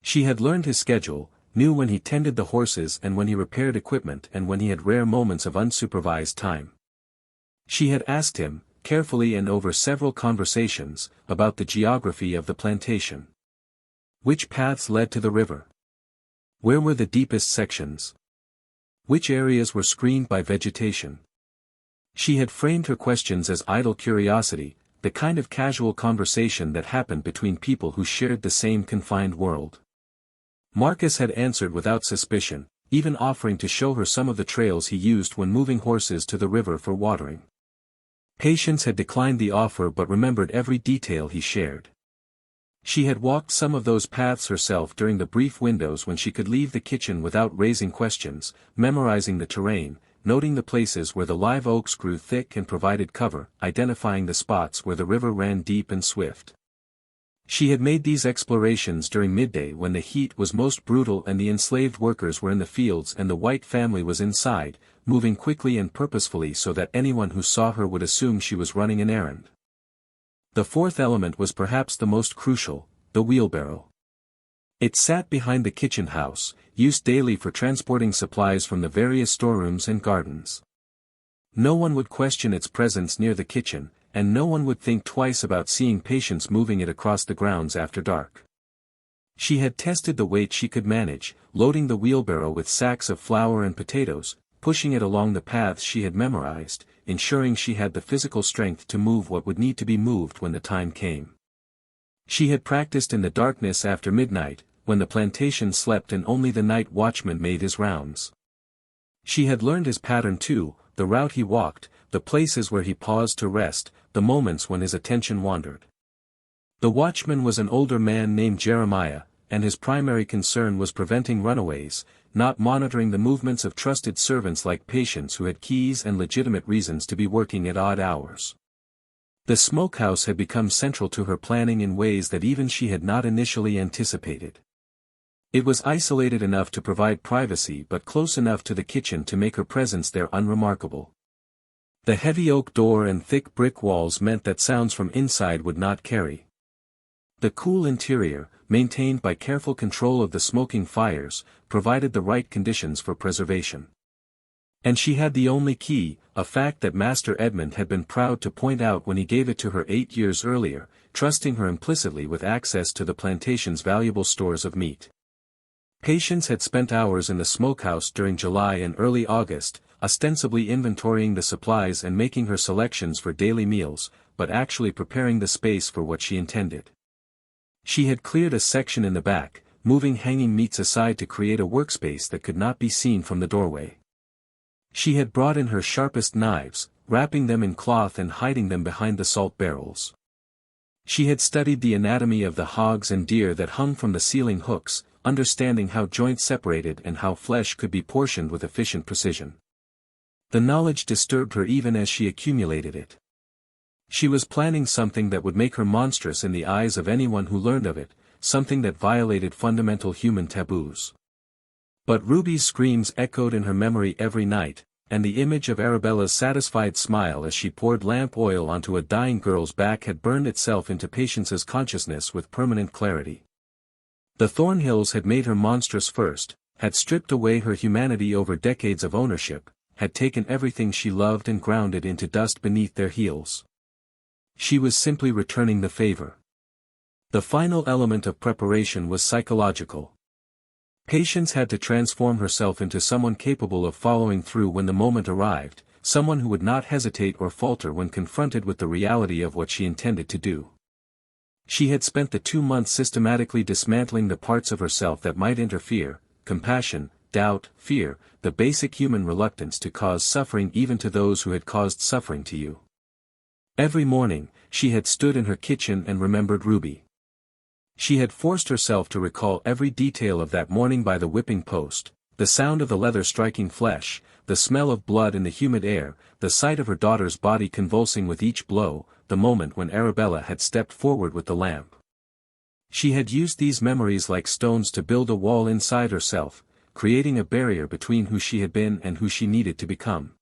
She had learned his schedule, knew when he tended the horses and when he repaired equipment and when he had rare moments of unsupervised time. She had asked him, carefully and over several conversations, about the geography of the plantation. Which paths led to the river? Where were the deepest sections? Which areas were screened by vegetation? She had framed her questions as idle curiosity, the kind of casual conversation that happened between people who shared the same confined world. Marcus had answered without suspicion, even offering to show her some of the trails he used when moving horses to the river for watering. Patience had declined the offer but remembered every detail he shared. She had walked some of those paths herself during the brief windows when she could leave the kitchen without raising questions, memorizing the terrain, noting the places where the live oaks grew thick and provided cover, identifying the spots where the river ran deep and swift. She had made these explorations during midday when the heat was most brutal and the enslaved workers were in the fields and the white family was inside, moving quickly and purposefully so that anyone who saw her would assume she was running an errand. The fourth element was perhaps the most crucial, the wheelbarrow. It sat behind the kitchen house, used daily for transporting supplies from the various storerooms and gardens. No one would question its presence near the kitchen, and no one would think twice about seeing Patience moving it across the grounds after dark. She had tested the weight she could manage, loading the wheelbarrow with sacks of flour and potatoes, pushing it along the paths she had memorized, ensuring she had the physical strength to move what would need to be moved when the time came. She had practiced in the darkness after midnight, when the plantation slept and only the night watchman made his rounds. She had learned his pattern too, the route he walked, the places where he paused to rest, the moments when his attention wandered. The watchman was an older man named Jeremiah, and his primary concern was preventing runaways, not monitoring the movements of trusted servants like Patience who had keys and legitimate reasons to be working at odd hours. The smokehouse had become central to her planning in ways that even she had not initially anticipated. It was isolated enough to provide privacy but close enough to the kitchen to make her presence there unremarkable. The heavy oak door and thick brick walls meant that sounds from inside would not carry. The cool interior, maintained by careful control of the smoking fires, provided the right conditions for preservation. And she had the only key, a fact that Master Edmund had been proud to point out when he gave it to her 8 years earlier, trusting her implicitly with access to the plantation's valuable stores of meat. Patience had spent hours in the smokehouse during July and early August, ostensibly inventorying the supplies and making her selections for daily meals, but actually preparing the space for what she intended. She had cleared a section in the back, moving hanging meats aside to create a workspace that could not be seen from the doorway. She had brought in her sharpest knives, wrapping them in cloth and hiding them behind the salt barrels. She had studied the anatomy of the hogs and deer that hung from the ceiling hooks, understanding how joints separated and how flesh could be portioned with efficient precision. The knowledge disturbed her even as she accumulated it. She was planning something that would make her monstrous in the eyes of anyone who learned of it, something that violated fundamental human taboos. But Ruby's screams echoed in her memory every night, and the image of Arabella's satisfied smile as she poured lamp oil onto a dying girl's back had burned itself into Patience's consciousness with permanent clarity. The Thornhills had made her monstrous first, had stripped away her humanity over decades of ownership, had taken everything she loved and ground it into dust beneath their heels. She was simply returning the favor. The final element of preparation was psychological. Patience had to transform herself into someone capable of following through when the moment arrived, someone who would not hesitate or falter when confronted with the reality of what she intended to do. She had spent the 2 months systematically dismantling the parts of herself that might interfere: compassion, doubt, fear, the basic human reluctance to cause suffering even to those who had caused suffering to you. Every morning, she had stood in her kitchen and remembered Ruby. She had forced herself to recall every detail of that morning by the whipping post, the sound of the leather striking flesh, the smell of blood in the humid air, the sight of her daughter's body convulsing with each blow, the moment when Arabella had stepped forward with the lamp. She had used these memories like stones to build a wall inside herself, creating a barrier between who she had been and who she needed to become.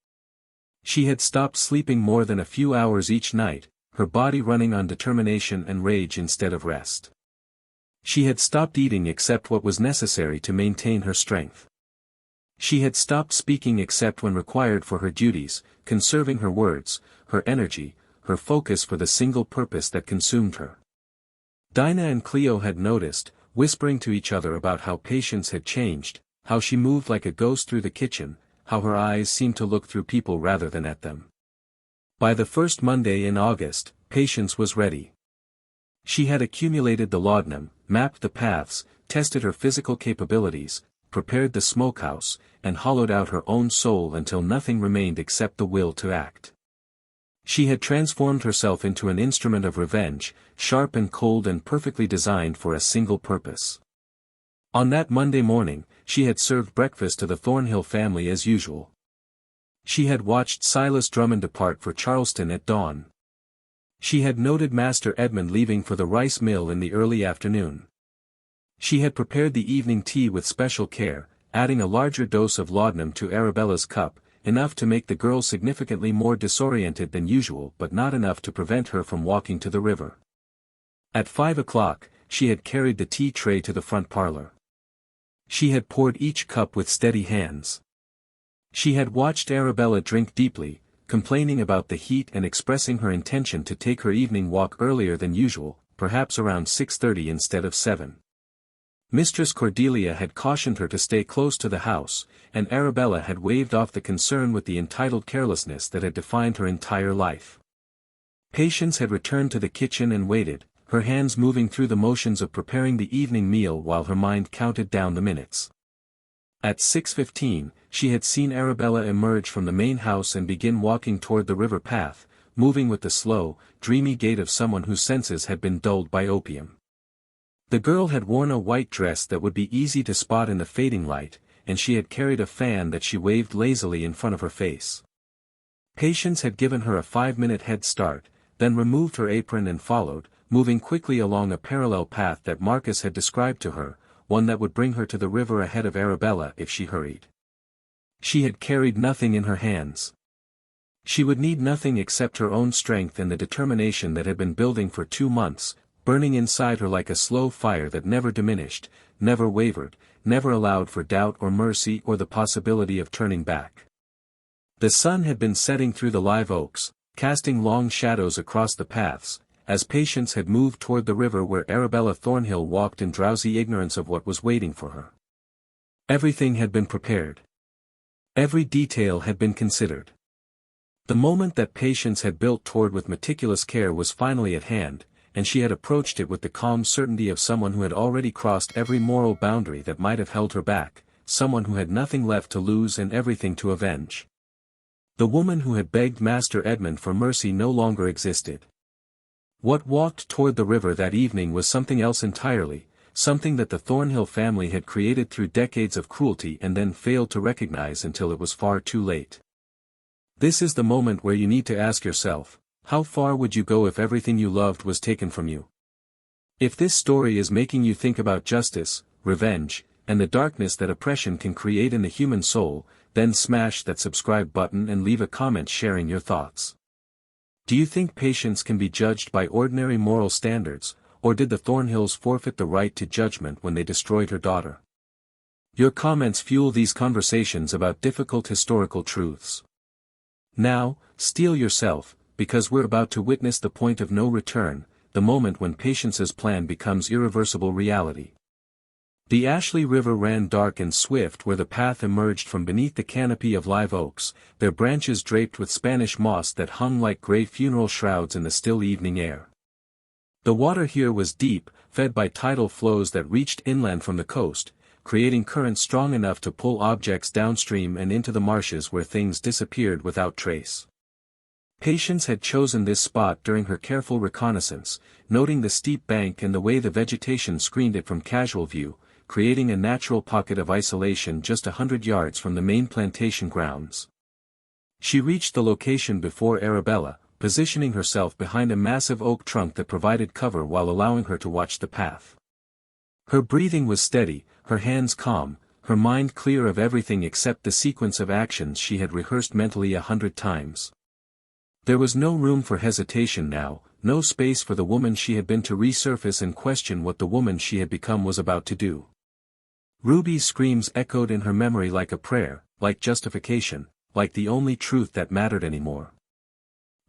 She had stopped sleeping more than a few hours each night, her body running on determination and rage instead of rest. She had stopped eating except what was necessary to maintain her strength. She had stopped speaking except when required for her duties, conserving her words, her energy, her focus for the single purpose that consumed her. Dinah and Cleo had noticed, whispering to each other about how Patience had changed, how she moved like a ghost through the kitchen, how her eyes seemed to look through people rather than at them. By the first Monday in August, Patience was ready. She had accumulated the laudanum, mapped the paths, tested her physical capabilities, prepared the smokehouse, and hollowed out her own soul until nothing remained except the will to act. She had transformed herself into an instrument of revenge, sharp and cold and perfectly designed for a single purpose. On that Monday morning, she had served breakfast to the Thornhill family as usual. She had watched Silas Drummond depart for Charleston at dawn. She had noted Master Edmund leaving for the rice mill in the early afternoon. She had prepared the evening tea with special care, adding a larger dose of laudanum to Arabella's cup, enough to make the girl significantly more disoriented than usual but not enough to prevent her from walking to the river. At 5 o'clock, she had carried the tea tray to the front parlor. She had poured each cup with steady hands. She had watched Arabella drink deeply, complaining about the heat and expressing her intention to take her evening walk earlier than usual, perhaps around 6:30 instead of 7. Mistress Cordelia had cautioned her to stay close to the house, and Arabella had waved off the concern with the entitled carelessness that had defined her entire life. Patience had returned to the kitchen and waited, her hands moving through the motions of preparing the evening meal while her mind counted down the minutes. At 6:15, she had seen Arabella emerge from the main house and begin walking toward the river path, moving with the slow, dreamy gait of someone whose senses had been dulled by opium. The girl had worn a white dress that would be easy to spot in the fading light, and she had carried a fan that she waved lazily in front of her face. Patience had given her a 5-minute head start, then removed her apron and followed, moving quickly along a parallel path that Marcus had described to her, one that would bring her to the river ahead of Arabella if she hurried. She had carried nothing in her hands. She would need nothing except her own strength and the determination that had been building for 2 months, burning inside her like a slow fire that never diminished, never wavered, never allowed for doubt or mercy or the possibility of turning back. The sun had been setting through the live oaks, casting long shadows across the paths, as Patience had moved toward the river where Arabella Thornhill walked in drowsy ignorance of what was waiting for her. Everything had been prepared. Every detail had been considered. The moment that Patience had built toward with meticulous care was finally at hand, and she had approached it with the calm certainty of someone who had already crossed every moral boundary that might have held her back, someone who had nothing left to lose and everything to avenge. The woman who had begged Master Edmund for mercy no longer existed. What walked toward the river that evening was something else entirely, something that the Thornhill family had created through decades of cruelty and then failed to recognize until it was far too late. This is the moment where you need to ask yourself, how far would you go if everything you loved was taken from you? If this story is making you think about justice, revenge, and the darkness that oppression can create in the human soul, then smash that subscribe button and leave a comment sharing your thoughts. Do you think Patience can be judged by ordinary moral standards, or did the Thornhills forfeit the right to judgment when they destroyed her daughter? Your comments fuel these conversations about difficult historical truths. Now, steel yourself, because we're about to witness the point of no return, the moment when Patience's plan becomes irreversible reality. The Ashley River ran dark and swift where the path emerged from beneath the canopy of live oaks, their branches draped with Spanish moss that hung like gray funeral shrouds in the still evening air. The water here was deep, fed by tidal flows that reached inland from the coast, creating currents strong enough to pull objects downstream and into the marshes where things disappeared without trace. Patience had chosen this spot during her careful reconnaissance, noting the steep bank and the way the vegetation screened it from casual view, creating a natural pocket of isolation just 100 yards from the main plantation grounds. She reached the location before Arabella, positioning herself behind a massive oak trunk that provided cover while allowing her to watch the path. Her breathing was steady, her hands calm, her mind clear of everything except the sequence of actions she had rehearsed mentally 100 times. There was no room for hesitation now, no space for the woman she had been to resurface and question what the woman she had become was about to do. Ruby's screams echoed in her memory like a prayer, like justification, like the only truth that mattered anymore.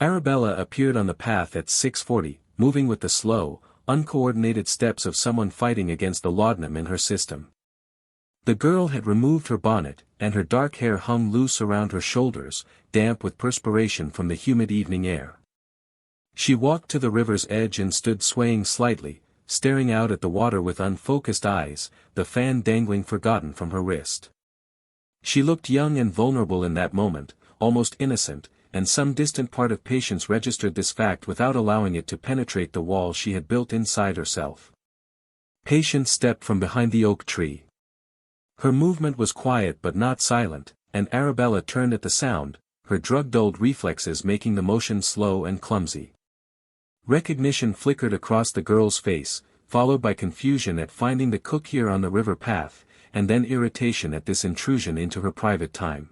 Arabella appeared on the path at 6:40, moving with the slow, uncoordinated steps of someone fighting against the laudanum in her system. The girl had removed her bonnet, and her dark hair hung loose around her shoulders, damp with perspiration from the humid evening air. She walked to the river's edge and stood swaying slightly, staring out at the water with unfocused eyes, the fan dangling forgotten from her wrist. She looked young and vulnerable in that moment, almost innocent, and some distant part of Patience registered this fact without allowing it to penetrate the wall she had built inside herself. Patience stepped from behind the oak tree. Her movement was quiet but not silent, and Arabella turned at the sound, her drug-dulled reflexes making the motion slow and clumsy. Recognition flickered across the girl's face, followed by confusion at finding the cook here on the river path, and then irritation at this intrusion into her private time.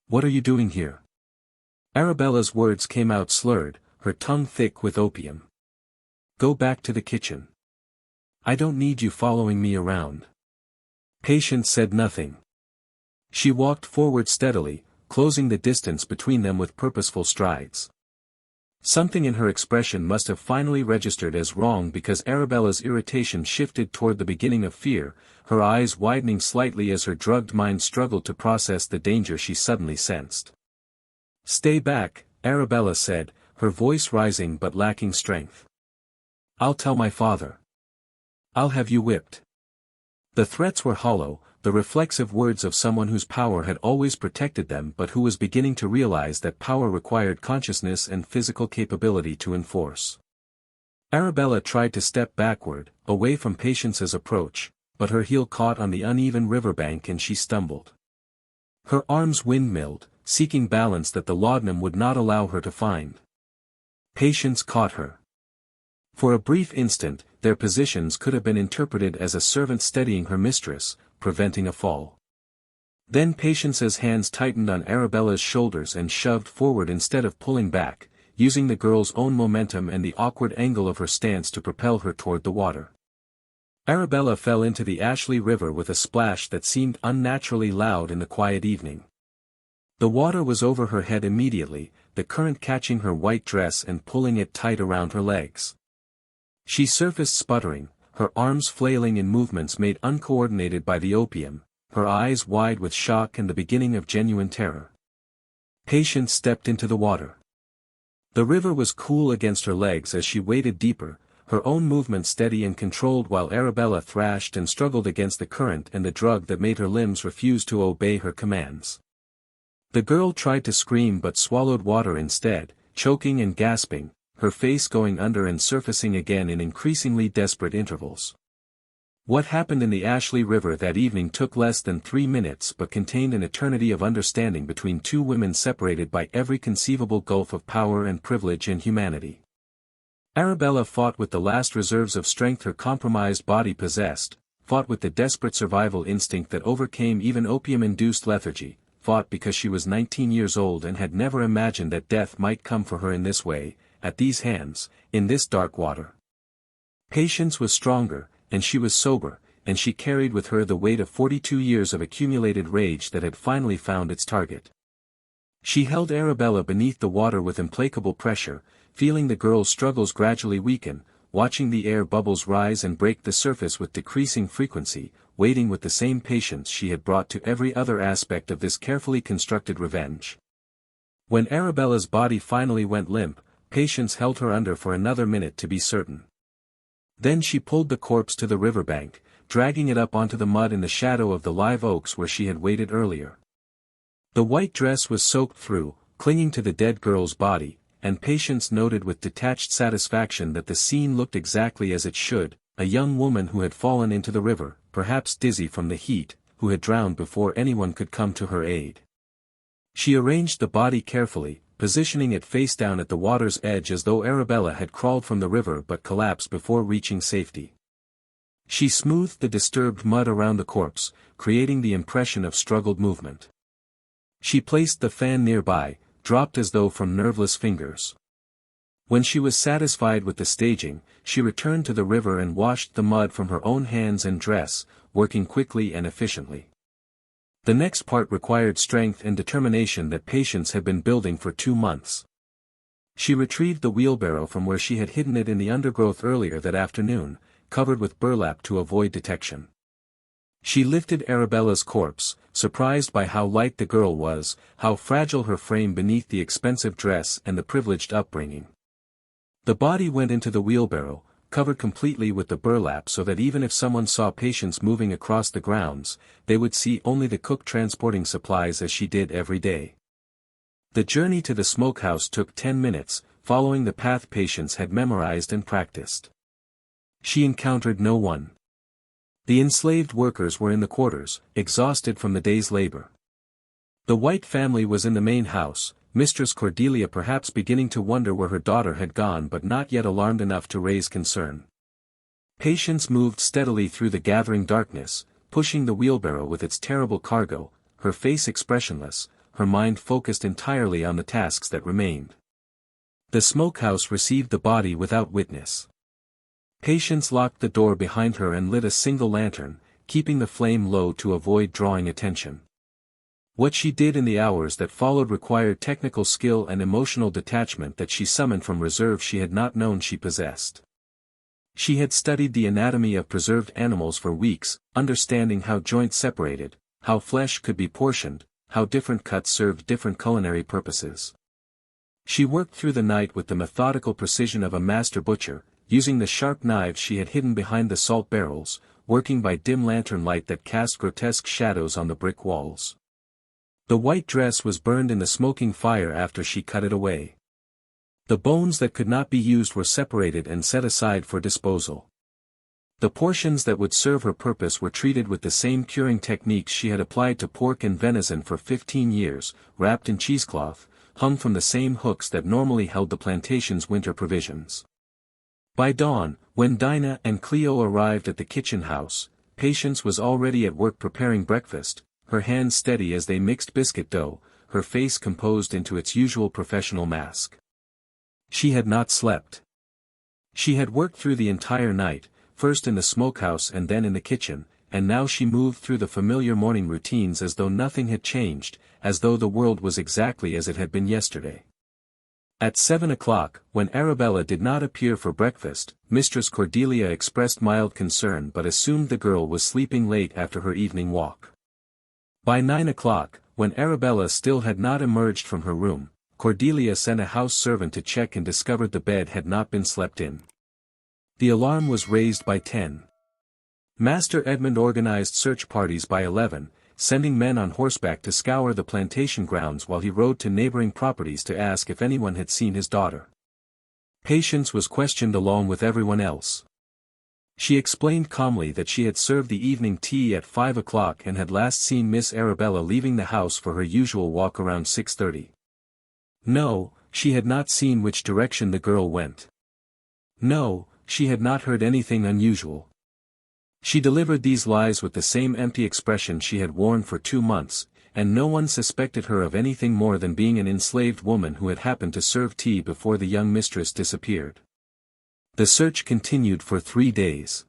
"What are you doing here?" Arabella's words came out slurred, her tongue thick with opium. "Go back to the kitchen. I don't need you following me around." Patience said nothing. She walked forward steadily, closing the distance between them with purposeful strides. Something in her expression must have finally registered as wrong because Arabella's irritation shifted toward the beginning of fear, her eyes widening slightly as her drugged mind struggled to process the danger she suddenly sensed. "Stay back," Arabella said, her voice rising but lacking strength. "I'll tell my father. I'll have you whipped." The threats were hollow, the reflexive words of someone whose power had always protected them but who was beginning to realize that power required consciousness and physical capability to enforce. Arabella tried to step backward, away from Patience's approach, but her heel caught on the uneven riverbank and she stumbled. Her arms windmilled, seeking balance that the laudanum would not allow her to find. Patience caught her. For a brief instant, their positions could have been interpreted as a servant steadying her mistress, preventing a fall. Then Patience's hands tightened on Arabella's shoulders and shoved forward instead of pulling back, using the girl's own momentum and the awkward angle of her stance to propel her toward the water. Arabella fell into the Ashley River with a splash that seemed unnaturally loud in the quiet evening. The water was over her head immediately, the current catching her white dress and pulling it tight around her legs. She surfaced sputtering, her arms flailing in movements made uncoordinated by the opium, her eyes wide with shock and the beginning of genuine terror. Patience stepped into the water. The river was cool against her legs as she waded deeper, her own movement steady and controlled while Arabella thrashed and struggled against the current and the drug that made her limbs refuse to obey her commands. The girl tried to scream but swallowed water instead, choking and gasping, her face going under and surfacing again in increasingly desperate intervals. What happened in the Ashley River that evening took less than 3 minutes but contained an eternity of understanding between two women separated by every conceivable gulf of power and privilege and humanity. Arabella fought with the last reserves of strength her compromised body possessed, fought with the desperate survival instinct that overcame even opium-induced lethargy, fought because she was 19 years old and had never imagined that death might come for her in this way, at these hands, in this dark water. Patience was stronger, and she was sober, and she carried with her the weight of 42 years of accumulated rage that had finally found its target. She held Arabella beneath the water with implacable pressure, feeling the girl's struggles gradually weaken, watching the air bubbles rise and break the surface with decreasing frequency, waiting with the same patience she had brought to every other aspect of this carefully constructed revenge. When Arabella's body finally went limp, Patience held her under for another minute to be certain. Then she pulled the corpse to the riverbank, dragging it up onto the mud in the shadow of the live oaks where she had waited earlier. The white dress was soaked through, clinging to the dead girl's body, and Patience noted with detached satisfaction that the scene looked exactly as it should, a young woman who had fallen into the river, perhaps dizzy from the heat, who had drowned before anyone could come to her aid. She arranged the body carefully, positioning it face down at the water's edge as though Arabella had crawled from the river but collapsed before reaching safety. She smoothed the disturbed mud around the corpse, creating the impression of struggled movement. She placed the fan nearby, dropped as though from nerveless fingers. When she was satisfied with the staging, she returned to the river and washed the mud from her own hands and dress, working quickly and efficiently. The next part required strength and determination that Patience had been building for 2 months. She retrieved the wheelbarrow from where she had hidden it in the undergrowth earlier that afternoon, covered with burlap to avoid detection. She lifted Arabella's corpse, surprised by how light the girl was, how fragile her frame beneath the expensive dress and the privileged upbringing. The body went into the wheelbarrow, covered completely with the burlap so that even if someone saw Patience moving across the grounds, they would see only the cook transporting supplies as she did every day. The journey to the smokehouse took 10 minutes, following the path Patience had memorized and practiced. She encountered no one. The enslaved workers were in the quarters, exhausted from the day's labor. The White family was in the main house, Mistress Cordelia perhaps beginning to wonder where her daughter had gone but not yet alarmed enough to raise concern. Patience moved steadily through the gathering darkness, pushing the wheelbarrow with its terrible cargo, her face expressionless, her mind focused entirely on the tasks that remained. The smokehouse received the body without witness. Patience locked the door behind her and lit a single lantern, keeping the flame low to avoid drawing attention. What she did in the hours that followed required technical skill and emotional detachment that she summoned from reserve she had not known she possessed. She had studied the anatomy of preserved animals for weeks, understanding how joints separated, how flesh could be portioned, how different cuts served different culinary purposes. She worked through the night with the methodical precision of a master butcher, using the sharp knives she had hidden behind the salt barrels, working by dim lantern light that cast grotesque shadows on the brick walls. The white dress was burned in the smoking fire after she cut it away. The bones that could not be used were separated and set aside for disposal. The portions that would serve her purpose were treated with the same curing techniques she had applied to pork and venison for 15 years, wrapped in cheesecloth, hung from the same hooks that normally held the plantation's winter provisions. By dawn, when Dinah and Cleo arrived at the kitchen house, Patience was already at work preparing breakfast, her hands steady as they mixed biscuit dough, her face composed into its usual professional mask. She had not slept. She had worked through the entire night, first in the smokehouse and then in the kitchen, and now she moved through the familiar morning routines as though nothing had changed, as though the world was exactly as it had been yesterday. At 7 o'clock, when Arabella did not appear for breakfast, Mistress Cordelia expressed mild concern but assumed the girl was sleeping late after her evening walk. By 9 o'clock, when Arabella still had not emerged from her room, Cordelia sent a house servant to check and discovered the bed had not been slept in. The alarm was raised by 10. Master Edmund organized search parties by 11, sending men on horseback to scour the plantation grounds while he rode to neighboring properties to ask if anyone had seen his daughter. Patience was questioned along with everyone else. She explained calmly that she had served the evening tea at 5 o'clock and had last seen Miss Arabella leaving the house for her usual walk around 6:30. No, she had not seen which direction the girl went. No, she had not heard anything unusual. She delivered these lies with the same empty expression she had worn for 2 months, and no one suspected her of anything more than being an enslaved woman who had happened to serve tea before the young mistress disappeared. The search continued for 3 days.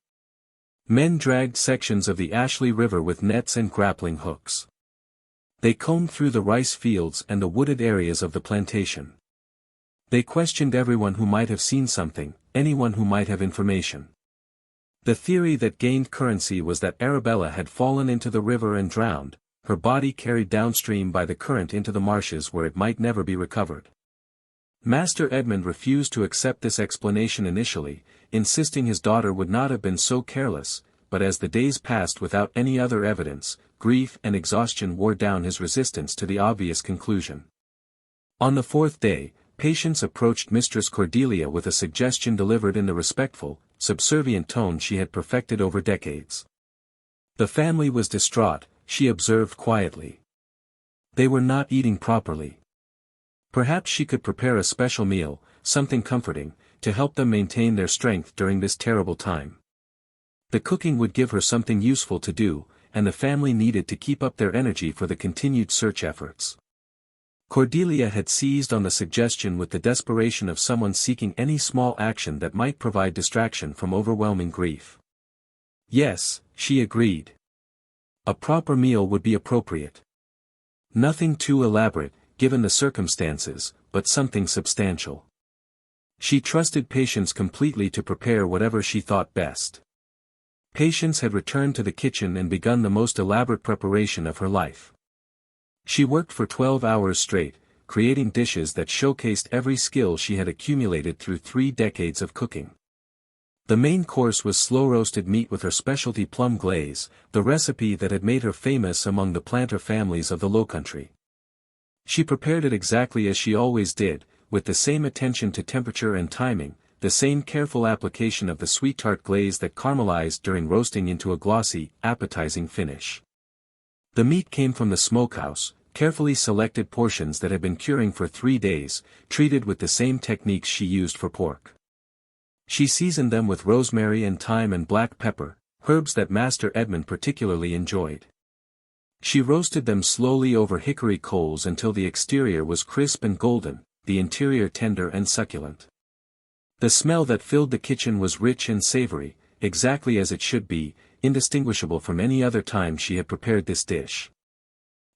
Men dragged sections of the Ashley River with nets and grappling hooks. They combed through the rice fields and the wooded areas of the plantation. They questioned everyone who might have seen something, anyone who might have information. The theory that gained currency was that Arabella had fallen into the river and drowned, her body carried downstream by the current into the marshes where it might never be recovered. Master Edmund refused to accept this explanation initially, insisting his daughter would not have been so careless, but as the days passed without any other evidence, grief and exhaustion wore down his resistance to the obvious conclusion. On the 4th day, Patience approached Mistress Cordelia with a suggestion delivered in the respectful, subservient tone she had perfected over decades. The family was distraught, she observed quietly. They were not eating properly. Perhaps she could prepare a special meal, something comforting, to help them maintain their strength during this terrible time. The cooking would give her something useful to do, and the family needed to keep up their energy for the continued search efforts. Cordelia had seized on the suggestion with the desperation of someone seeking any small action that might provide distraction from overwhelming grief. Yes, she agreed. A proper meal would be appropriate. Nothing too elaborate, given the circumstances, but something substantial. She trusted Patience completely to prepare whatever she thought best. Patience had returned to the kitchen and begun the most elaborate preparation of her life. She worked for 12 hours straight, creating dishes that showcased every skill she had accumulated through 3 decades of cooking. The main course was slow-roasted meat with her specialty plum glaze, the recipe that had made her famous among the planter families of the Lowcountry. She prepared it exactly as she always did, with the same attention to temperature and timing, the same careful application of the sweet tart glaze that caramelized during roasting into a glossy, appetizing finish. The meat came from the smokehouse, carefully selected portions that had been curing for 3 days, treated with the same techniques she used for pork. She seasoned them with rosemary and thyme and black pepper, herbs that Master Edmund particularly enjoyed. She roasted them slowly over hickory coals until the exterior was crisp and golden, the interior tender and succulent. The smell that filled the kitchen was rich and savory, exactly as it should be, indistinguishable from any other time she had prepared this dish.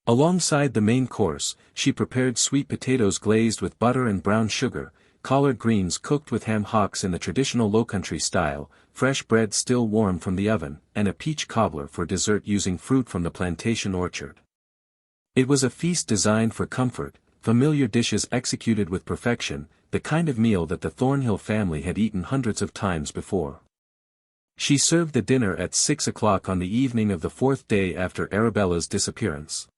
Alongside the main course, she prepared sweet potatoes glazed with butter and brown sugar, collard greens cooked with ham hocks in the traditional Lowcountry style, fresh bread still warm from the oven, and a peach cobbler for dessert using fruit from the plantation orchard. It was a feast designed for comfort, familiar dishes executed with perfection, the kind of meal that the Thornhill family had eaten hundreds of times before. She served the dinner at 6 o'clock on the evening of the 4th day after Arabella's disappearance.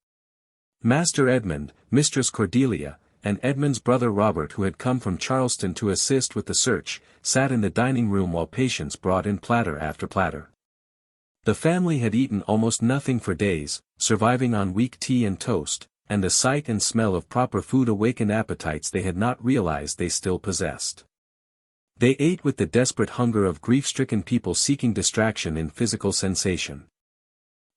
Master Edmund, Mistress Cordelia, and Edmund's brother Robert, who had come from Charleston to assist with the search, sat in the dining room while Patience brought in platter after platter. The family had eaten almost nothing for days, surviving on weak tea and toast, and the sight and smell of proper food awakened appetites they had not realized they still possessed. They ate with the desperate hunger of grief-stricken people seeking distraction in physical sensation.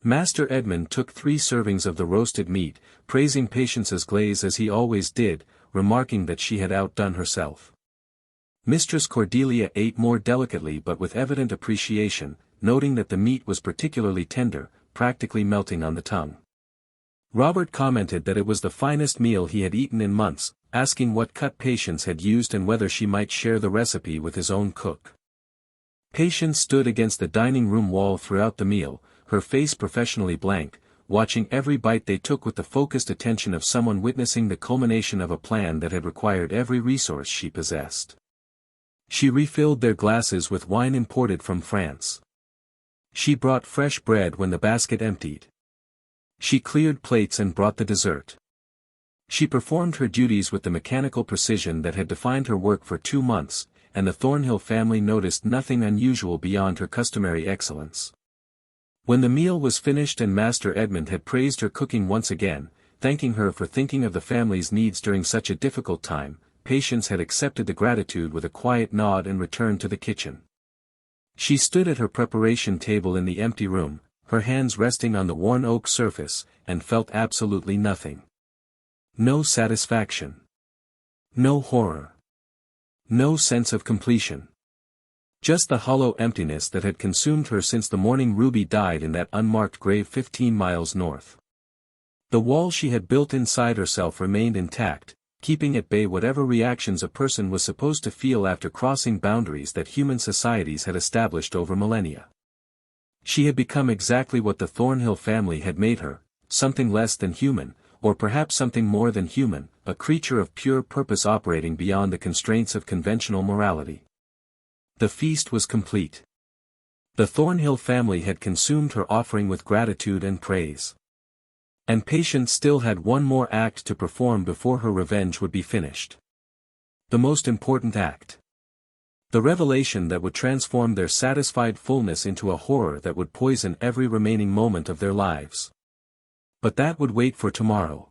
Master Edmund took 3 servings of the roasted meat, praising Patience's glaze as he always did, remarking that she had outdone herself. Mistress Cordelia ate more delicately but with evident appreciation, noting that the meat was particularly tender, practically melting on the tongue. Robert commented that it was the finest meal he had eaten in months, asking what cut Patience had used and whether she might share the recipe with his own cook. Patience stood against the dining room wall throughout the meal, her face professionally blank, watching every bite they took with the focused attention of someone witnessing the culmination of a plan that had required every resource she possessed. She refilled their glasses with wine imported from France. She brought fresh bread when the basket emptied. She cleared plates and brought the dessert. She performed her duties with the mechanical precision that had defined her work for 2 months, and the Thornhill family noticed nothing unusual beyond her customary excellence. When the meal was finished and Master Edmund had praised her cooking once again, thanking her for thinking of the family's needs during such a difficult time, Patience had accepted the gratitude with a quiet nod and returned to the kitchen. She stood at her preparation table in the empty room, her hands resting on the worn oak surface, and felt absolutely nothing. No satisfaction. No horror. No sense of completion. Just the hollow emptiness that had consumed her since the morning Ruby died in that unmarked grave 15 miles north. The wall she had built inside herself remained intact, keeping at bay whatever reactions a person was supposed to feel after crossing boundaries that human societies had established over millennia. She had become exactly what the Thornhill family had made her, something less than human, or perhaps something more than human, a creature of pure purpose operating beyond the constraints of conventional morality. The feast was complete. The Thornhill family had consumed her offering with gratitude and praise. And Patience still had one more act to perform before her revenge would be finished. The most important act. The revelation that would transform their satisfied fullness into a horror that would poison every remaining moment of their lives. But that would wait for tomorrow.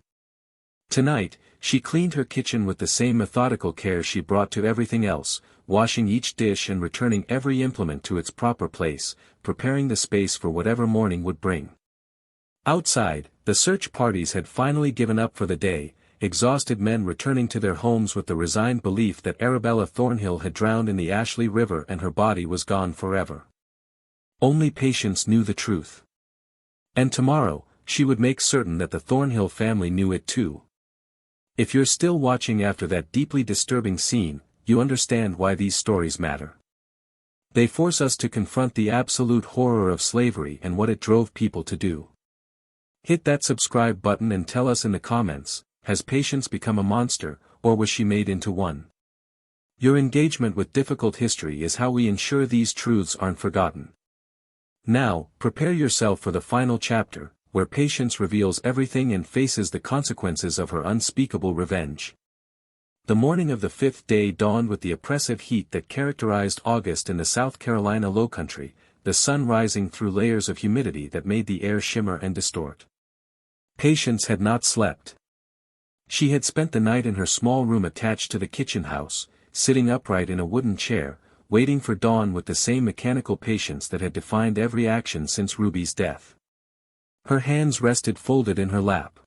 Tonight, she cleaned her kitchen with the same methodical care she brought to everything else, washing each dish and returning every implement to its proper place, preparing the space for whatever morning would bring. Outside, the search parties had finally given up for the day, exhausted men returning to their homes with the resigned belief that Arabella Thornhill had drowned in the Ashley River and her body was gone forever. Only Patience knew the truth. And tomorrow, she would make certain that the Thornhill family knew it too. If you're still watching after that deeply disturbing scene, you understand why these stories matter. They force us to confront the absolute horror of slavery and what it drove people to do. Hit that subscribe button and tell us in the comments, has Patience become a monster, or was she made into one? Your engagement with difficult history is how we ensure these truths aren't forgotten. Now, prepare yourself for the final chapter, where Patience reveals everything and faces the consequences of her unspeakable revenge. The morning of the 5th day dawned with the oppressive heat that characterized August in the South Carolina lowcountry, the sun rising through layers of humidity that made the air shimmer and distort. Patience had not slept. She had spent the night in her small room attached to the kitchen house, sitting upright in a wooden chair, waiting for dawn with the same mechanical patience that had defined every action since Ruby's death. Her hands rested folded in her lap.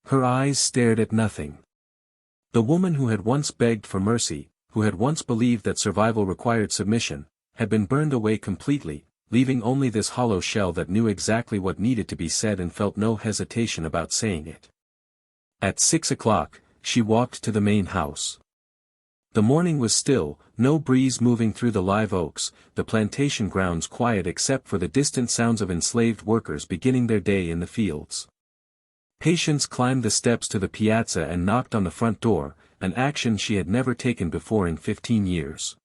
Her eyes stared at nothing. The woman who had once begged for mercy, who had once believed that survival required submission, had been burned away completely, leaving only this hollow shell that knew exactly what needed to be said and felt no hesitation about saying it. At 6 o'clock, she walked to the main house. The morning was still, no breeze moving through the live oaks, the plantation grounds quiet except for the distant sounds of enslaved workers beginning their day in the fields. Patience climbed the steps to the piazza and knocked on the front door, an action she had never taken before in 15 years.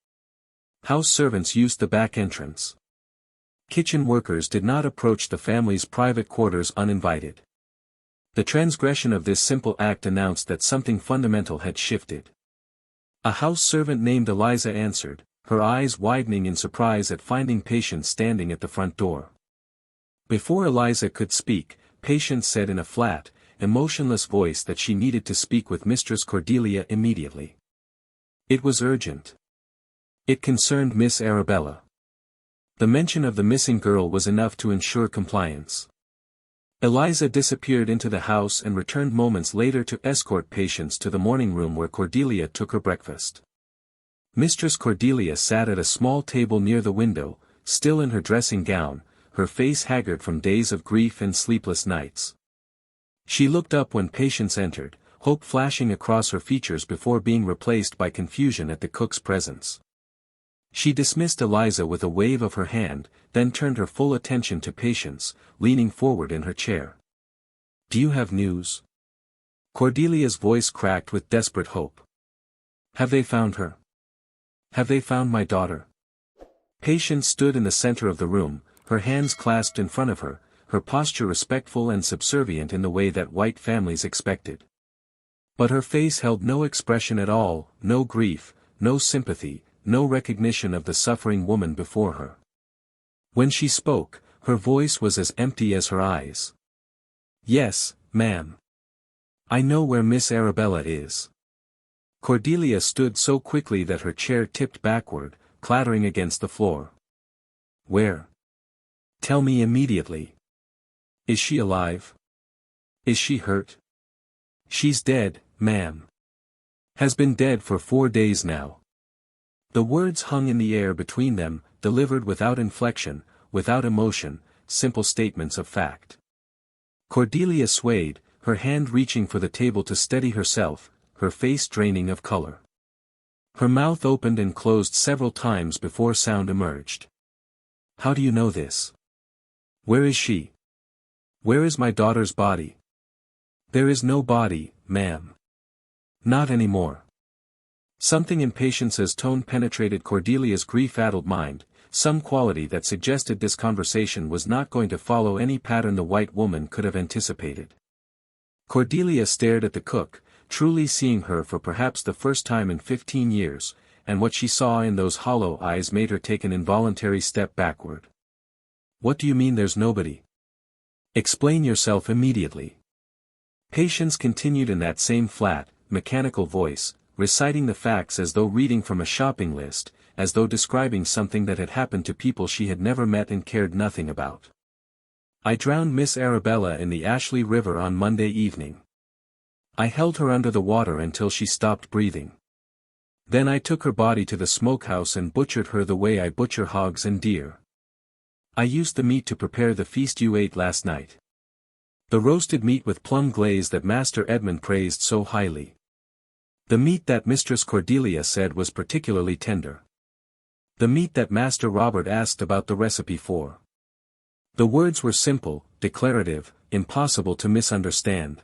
House servants used the back entrance. Kitchen workers did not approach the family's private quarters uninvited. The transgression of this simple act announced that something fundamental had shifted. A house servant named Eliza answered, her eyes widening in surprise at finding Patience standing at the front door. Before Eliza could speak, Patience said in a flat, emotionless voice that she needed to speak with Mistress Cordelia immediately. It was urgent. It concerned Miss Arabella. The mention of the missing girl was enough to ensure compliance. Eliza disappeared into the house and returned moments later to escort Patience to the morning room where Cordelia took her breakfast. Mistress Cordelia sat at a small table near the window, still in her dressing gown, her face haggard from days of grief and sleepless nights. She looked up when Patience entered, hope flashing across her features before being replaced by confusion at the cook's presence. She dismissed Eliza with a wave of her hand, then turned her full attention to Patience, leaning forward in her chair. "Do you have news?" Cordelia's voice cracked with desperate hope. "Have they found her? Have they found my daughter?" Patience stood in the center of the room, her hands clasped in front of her, her posture respectful and subservient in the way that white families expected. But her face held no expression at all, no grief, no sympathy, no recognition of the suffering woman before her. When she spoke, her voice was as empty as her eyes. "Yes, ma'am. I know where Miss Arabella is." Cordelia stood so quickly that her chair tipped backward, clattering against the floor. "Where? Tell me immediately. Is she alive? Is she hurt?" "She's dead, ma'am. Has been dead for 4 days now." The words hung in the air between them, delivered without inflection, without emotion, simple statements of fact. Cordelia swayed, her hand reaching for the table to steady herself, her face draining of color. Her mouth opened and closed several times before sound emerged. "How do you know this? Where is she? Where is my daughter's body?" "There is no body, ma'am. Not anymore." Something in Patience's tone penetrated Cordelia's grief-addled mind, some quality that suggested this conversation was not going to follow any pattern the white woman could have anticipated. Cordelia stared at the cook, truly seeing her for perhaps the first time in 15 years, and what she saw in those hollow eyes made her take an involuntary step backward. "What do you mean there's nobody? Explain yourself immediately." Patience continued in that same flat, mechanical voice, reciting the facts as though reading from a shopping list, as though describing something that had happened to people she had never met and cared nothing about. "I drowned Miss Arabella in the Ashley River on Monday evening. I held her under the water until she stopped breathing. Then I took her body to the smokehouse and butchered her the way I butcher hogs and deer. I used the meat to prepare the feast you ate last night. The roasted meat with plum glaze that Master Edmund praised so highly. The meat that Mistress Cordelia said was particularly tender. The meat that Master Robert asked about the recipe for." The words were simple, declarative, impossible to misunderstand.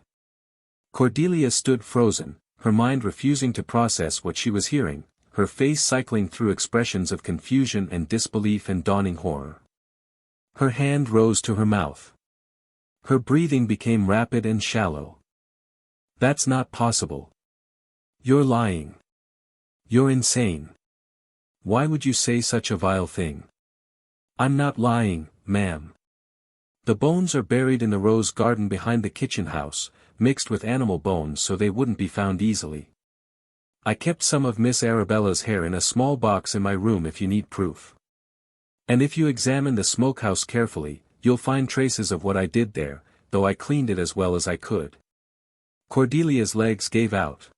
Cordelia stood frozen, her mind refusing to process what she was hearing, her face cycling through expressions of confusion and disbelief and dawning horror. Her hand rose to her mouth. Her breathing became rapid and shallow. "That's not possible. You're lying. You're insane. Why would you say such a vile thing?" "I'm not lying, ma'am. The bones are buried in the rose garden behind the kitchen house, mixed with animal bones so they wouldn't be found easily. I kept some of Miss Arabella's hair in a small box in my room if you need proof. And if you examine the smokehouse carefully, you'll find traces of what I did there, though I cleaned it as well as I could." Cordelia's legs gave out.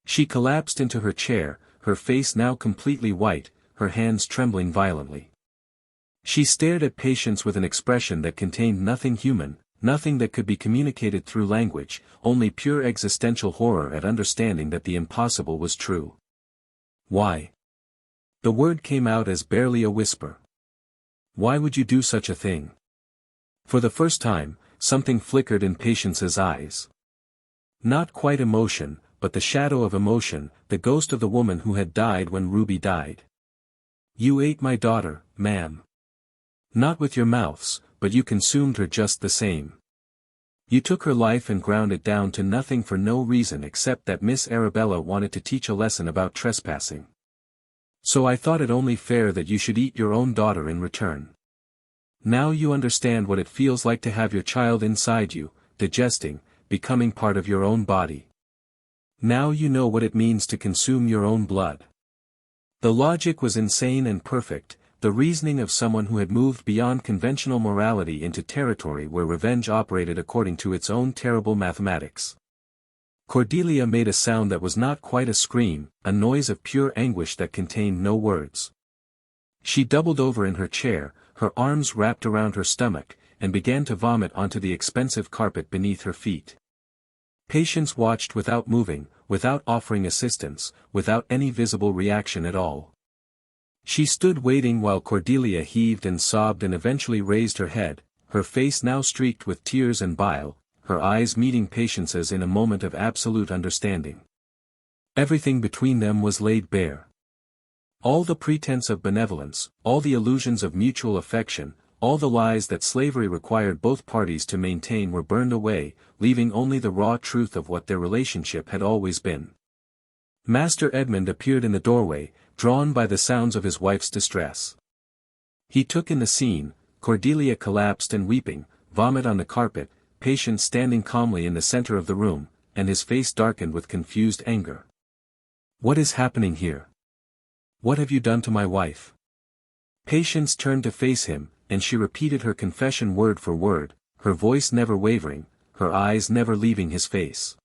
She collapsed into her chair, her face now completely white, her hands trembling violently. She stared at Patience with an expression that contained nothing human, nothing that could be communicated through language, only pure existential horror at understanding that the impossible was true. "Why?" The word came out as barely a whisper. "Why would you do such a thing?" For the first time, something flickered in Patience's eyes. Not quite emotion, but the shadow of emotion, the ghost of the woman who had died when Ruby died. "You ate my daughter, ma'am. Not with your mouths, but you consumed her just the same. You took her life and ground it down to nothing for no reason except that Miss Arabella wanted to teach a lesson about trespassing. So I thought it only fair that you should eat your own daughter in return. Now you understand what it feels like to have your child inside you, digesting, becoming part of your own body. Now you know what it means to consume your own blood." The logic was insane and perfect, the reasoning of someone who had moved beyond conventional morality into territory where revenge operated according to its own terrible mathematics. Cordelia made a sound that was not quite a scream, a noise of pure anguish that contained no words. She doubled over in her chair, her arms wrapped around her stomach, and began to vomit onto the expensive carpet beneath her feet. Patience watched without moving, without offering assistance, without any visible reaction at all. She stood waiting while Cordelia heaved and sobbed and eventually raised her head, her face now streaked with tears and bile, her eyes meeting Patience's in a moment of absolute understanding. Everything between them was laid bare. All the pretense of benevolence, all the illusions of mutual affection, all the lies that slavery required both parties to maintain were burned away, leaving only the raw truth of what their relationship had always been. Master Edmund appeared in the doorway, drawn by the sounds of his wife's distress. He took in the scene, Cordelia collapsed and weeping, vomit on the carpet, Patience standing calmly in the center of the room, and his face darkened with confused anger. "What is happening here? What have you done to my wife?" Patience turned to face him, and she repeated her confession word for word, her voice never wavering, her eyes never leaving his face.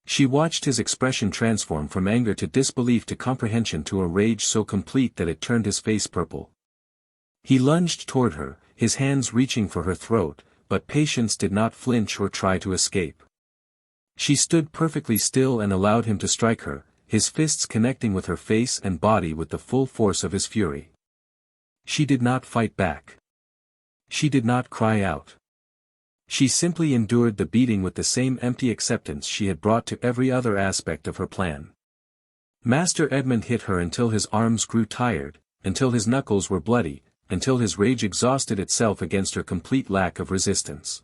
She watched his expression transform from anger to disbelief to comprehension to a rage so complete that it turned his face purple. He lunged toward her, his hands reaching for her throat, but Patience did not flinch or try to escape. She stood perfectly still and allowed him to strike her, his fists connecting with her face and body with the full force of his fury. She did not fight back. She did not cry out. She simply endured the beating with the same empty acceptance she had brought to every other aspect of her plan. Master Edmund hit her until his arms grew tired, until his knuckles were bloody, until his rage exhausted itself against her complete lack of resistance.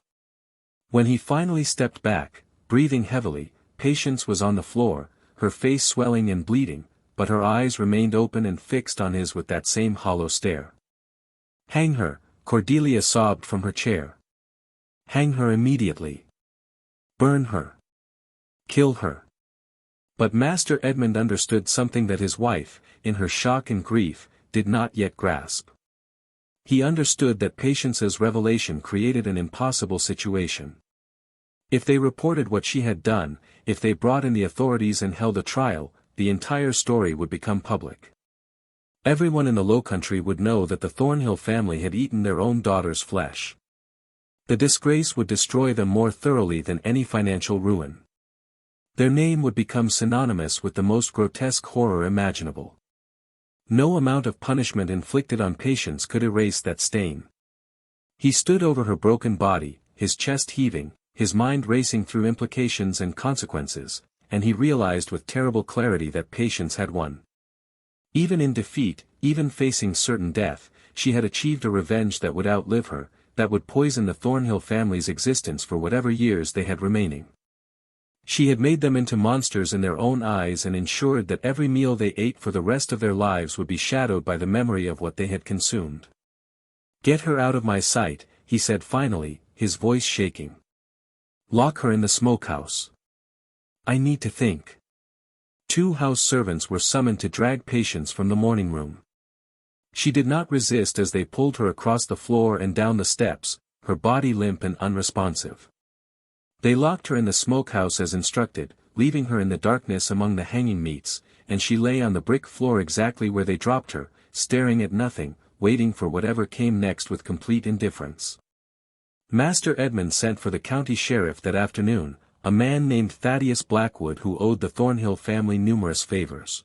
When he finally stepped back, breathing heavily, Patience was on the floor, her face swelling and bleeding, but her eyes remained open and fixed on his with that same hollow stare. "Hang her," Cordelia sobbed from her chair. "Hang her immediately. Burn her. Kill her." But Master Edmund understood something that his wife, in her shock and grief, did not yet grasp. He understood that Patience's revelation created an impossible situation. If they reported what she had done, if they brought in the authorities and held a trial, the entire story would become public. Everyone in the Low Country would know that the Thornhill family had eaten their own daughter's flesh. The disgrace would destroy them more thoroughly than any financial ruin. Their name would become synonymous with the most grotesque horror imaginable. No amount of punishment inflicted on Patience could erase that stain. He stood over her broken body, his chest heaving, his mind racing through implications and consequences, and he realized with terrible clarity that Patience had won. Even in defeat, even facing certain death, she had achieved a revenge that would outlive her, that would poison the Thornhill family's existence for whatever years they had remaining. She had made them into monsters in their own eyes and ensured that every meal they ate for the rest of their lives would be shadowed by the memory of what they had consumed. "Get her out of my sight," he said finally, his voice shaking. "Lock her in the smokehouse. I need to think." 2 house servants were summoned to drag Patience from the morning room. She did not resist as they pulled her across the floor and down the steps, her body limp and unresponsive. They locked her in the smokehouse as instructed, leaving her in the darkness among the hanging meats, and she lay on the brick floor exactly where they dropped her, staring at nothing, waiting for whatever came next with complete indifference. Master Edmund sent for the county sheriff that afternoon, a man named Thaddeus Blackwood who owed the Thornhill family numerous favors.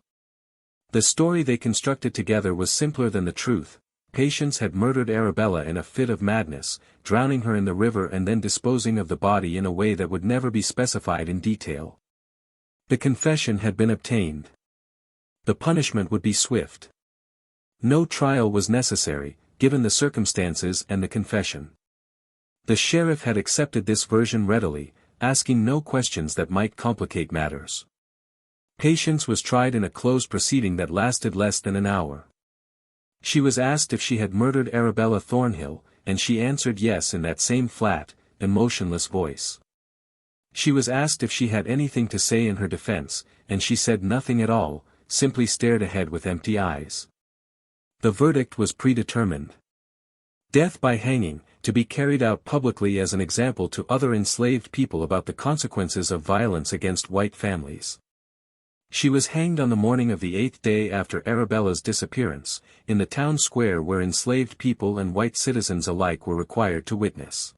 The story they constructed together was simpler than the truth. Patience had murdered Arabella in a fit of madness, drowning her in the river and then disposing of the body in a way that would never be specified in detail. The confession had been obtained. The punishment would be swift. No trial was necessary, given the circumstances and the confession. The sheriff had accepted this version readily, asking no questions that might complicate matters. Patience was tried in a closed proceeding that lasted less than an hour. She was asked if she had murdered Arabella Thornhill, and she answered yes in that same flat, emotionless voice. She was asked if she had anything to say in her defense, and she said nothing at all, simply stared ahead with empty eyes. The verdict was predetermined. Death by hanging, to be carried out publicly as an example to other enslaved people about the consequences of violence against white families. She was hanged on the morning of the 8th day after Arabella's disappearance, in the town square where enslaved people and white citizens alike were required to witness.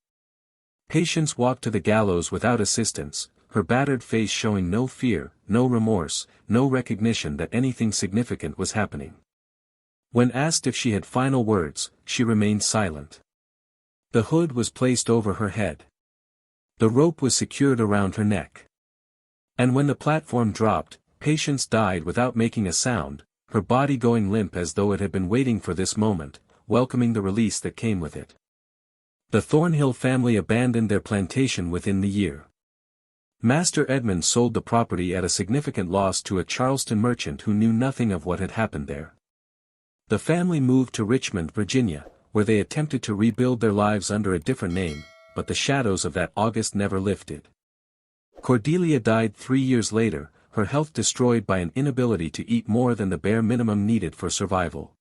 Patience walked to the gallows without assistance, her battered face showing no fear, no remorse, no recognition that anything significant was happening. When asked if she had final words, she remained silent. The hood was placed over her head. The rope was secured around her neck. And when the platform dropped, Patience died without making a sound, her body going limp as though it had been waiting for this moment, welcoming the release that came with it. The Thornhill family abandoned their plantation within the year. Master Edmund sold the property at a significant loss to a Charleston merchant who knew nothing of what had happened there. The family moved to Richmond, Virginia, where they attempted to rebuild their lives under a different name, but the shadows of that August never lifted. Cordelia died 3 years later, her health destroyed by an inability to eat more than the bare minimum needed for survival.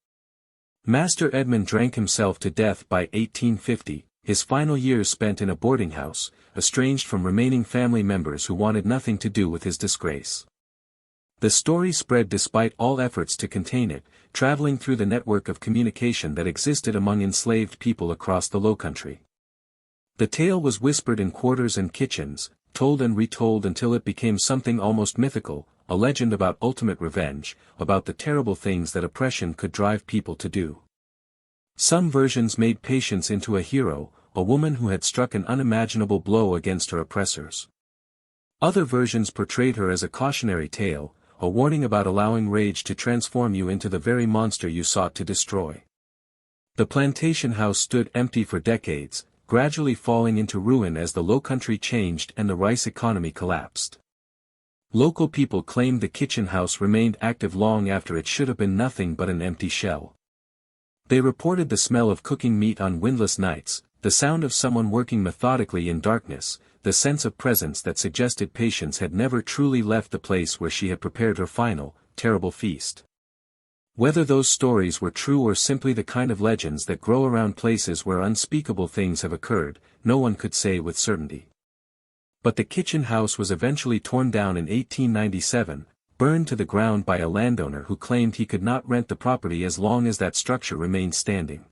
Master Edmund drank himself to death by 1850, his final years spent in a boarding house, estranged from remaining family members who wanted nothing to do with his disgrace. The story spread despite all efforts to contain it, traveling through the network of communication that existed among enslaved people across the Lowcountry. The tale was whispered in quarters and kitchens, told and retold until it became something almost mythical, a legend about ultimate revenge, about the terrible things that oppression could drive people to do. Some versions made Patience into a hero, a woman who had struck an unimaginable blow against her oppressors. Other versions portrayed her as a cautionary tale, a warning about allowing rage to transform you into the very monster you sought to destroy. The plantation house stood empty for decades, gradually falling into ruin as the Lowcountry changed and the rice economy collapsed. Local people claimed the kitchen house remained active long after it should have been nothing but an empty shell. They reported the smell of cooking meat on windless nights, the sound of someone working methodically in darkness, the sense of presence that suggested Patience had never truly left the place where she had prepared her final, terrible feast. Whether those stories were true or simply the kind of legends that grow around places where unspeakable things have occurred, no one could say with certainty. But the kitchen house was eventually torn down in 1897, burned to the ground by a landowner who claimed he could not rent the property as long as that structure remained standing.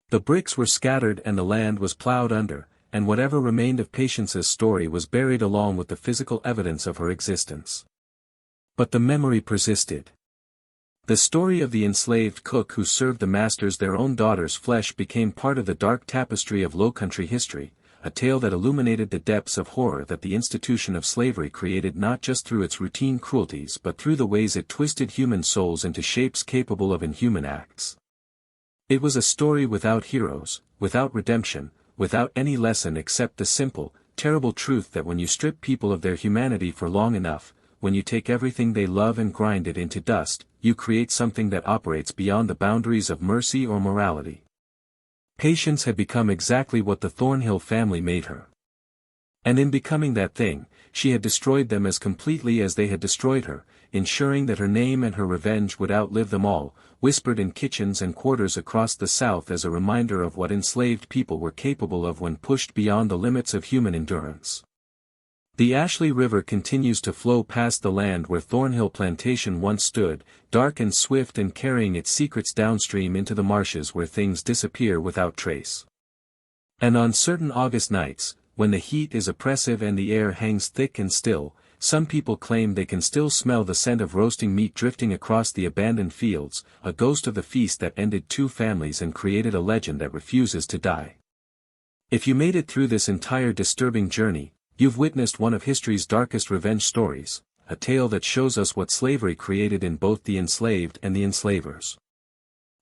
The bricks were scattered and the land was plowed under, and whatever remained of Patience's story was buried along with the physical evidence of her existence. But the memory persisted. The story of the enslaved cook who served the masters their own daughter's flesh became part of the dark tapestry of Lowcountry history, a tale that illuminated the depths of horror that the institution of slavery created not just through its routine cruelties but through the ways it twisted human souls into shapes capable of inhuman acts. It was a story without heroes, without redemption, without any lesson except the simple, terrible truth that when you strip people of their humanity for long enough, when you take everything they love and grind it into dust, you create something that operates beyond the boundaries of mercy or morality. Patience had become exactly what the Thornhill family made her. And in becoming that thing, she had destroyed them as completely as they had destroyed her, ensuring that her name and her revenge would outlive them all, whispered in kitchens and quarters across the South as a reminder of what enslaved people were capable of when pushed beyond the limits of human endurance. The Ashley River continues to flow past the land where Thornhill Plantation once stood, dark and swift and carrying its secrets downstream into the marshes where things disappear without trace. And on certain August nights, when the heat is oppressive and the air hangs thick and still, some people claim they can still smell the scent of roasting meat drifting across the abandoned fields, a ghost of the feast that ended 2 families and created a legend that refuses to die. If you made it through this entire disturbing journey, you've witnessed one of history's darkest revenge stories, a tale that shows us what slavery created in both the enslaved and the enslavers.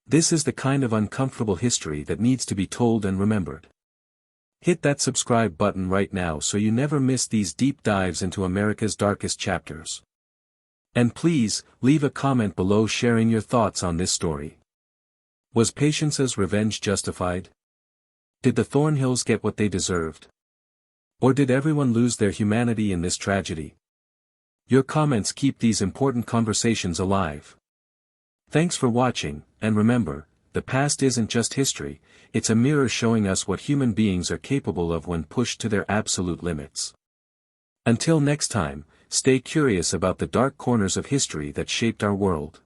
This is the kind of uncomfortable history that needs to be told and remembered. Hit that subscribe button right now so you never miss these deep dives into America's darkest chapters. And please, leave a comment below sharing your thoughts on this story. Was Patience's revenge justified? Did the Thornhills get what they deserved? Or did everyone lose their humanity in this tragedy? Your comments keep these important conversations alive. Thanks for watching, and remember, the past isn't just history, it's a mirror showing us what human beings are capable of when pushed to their absolute limits. Until next time, Stay curious about the dark corners of history that shaped our world.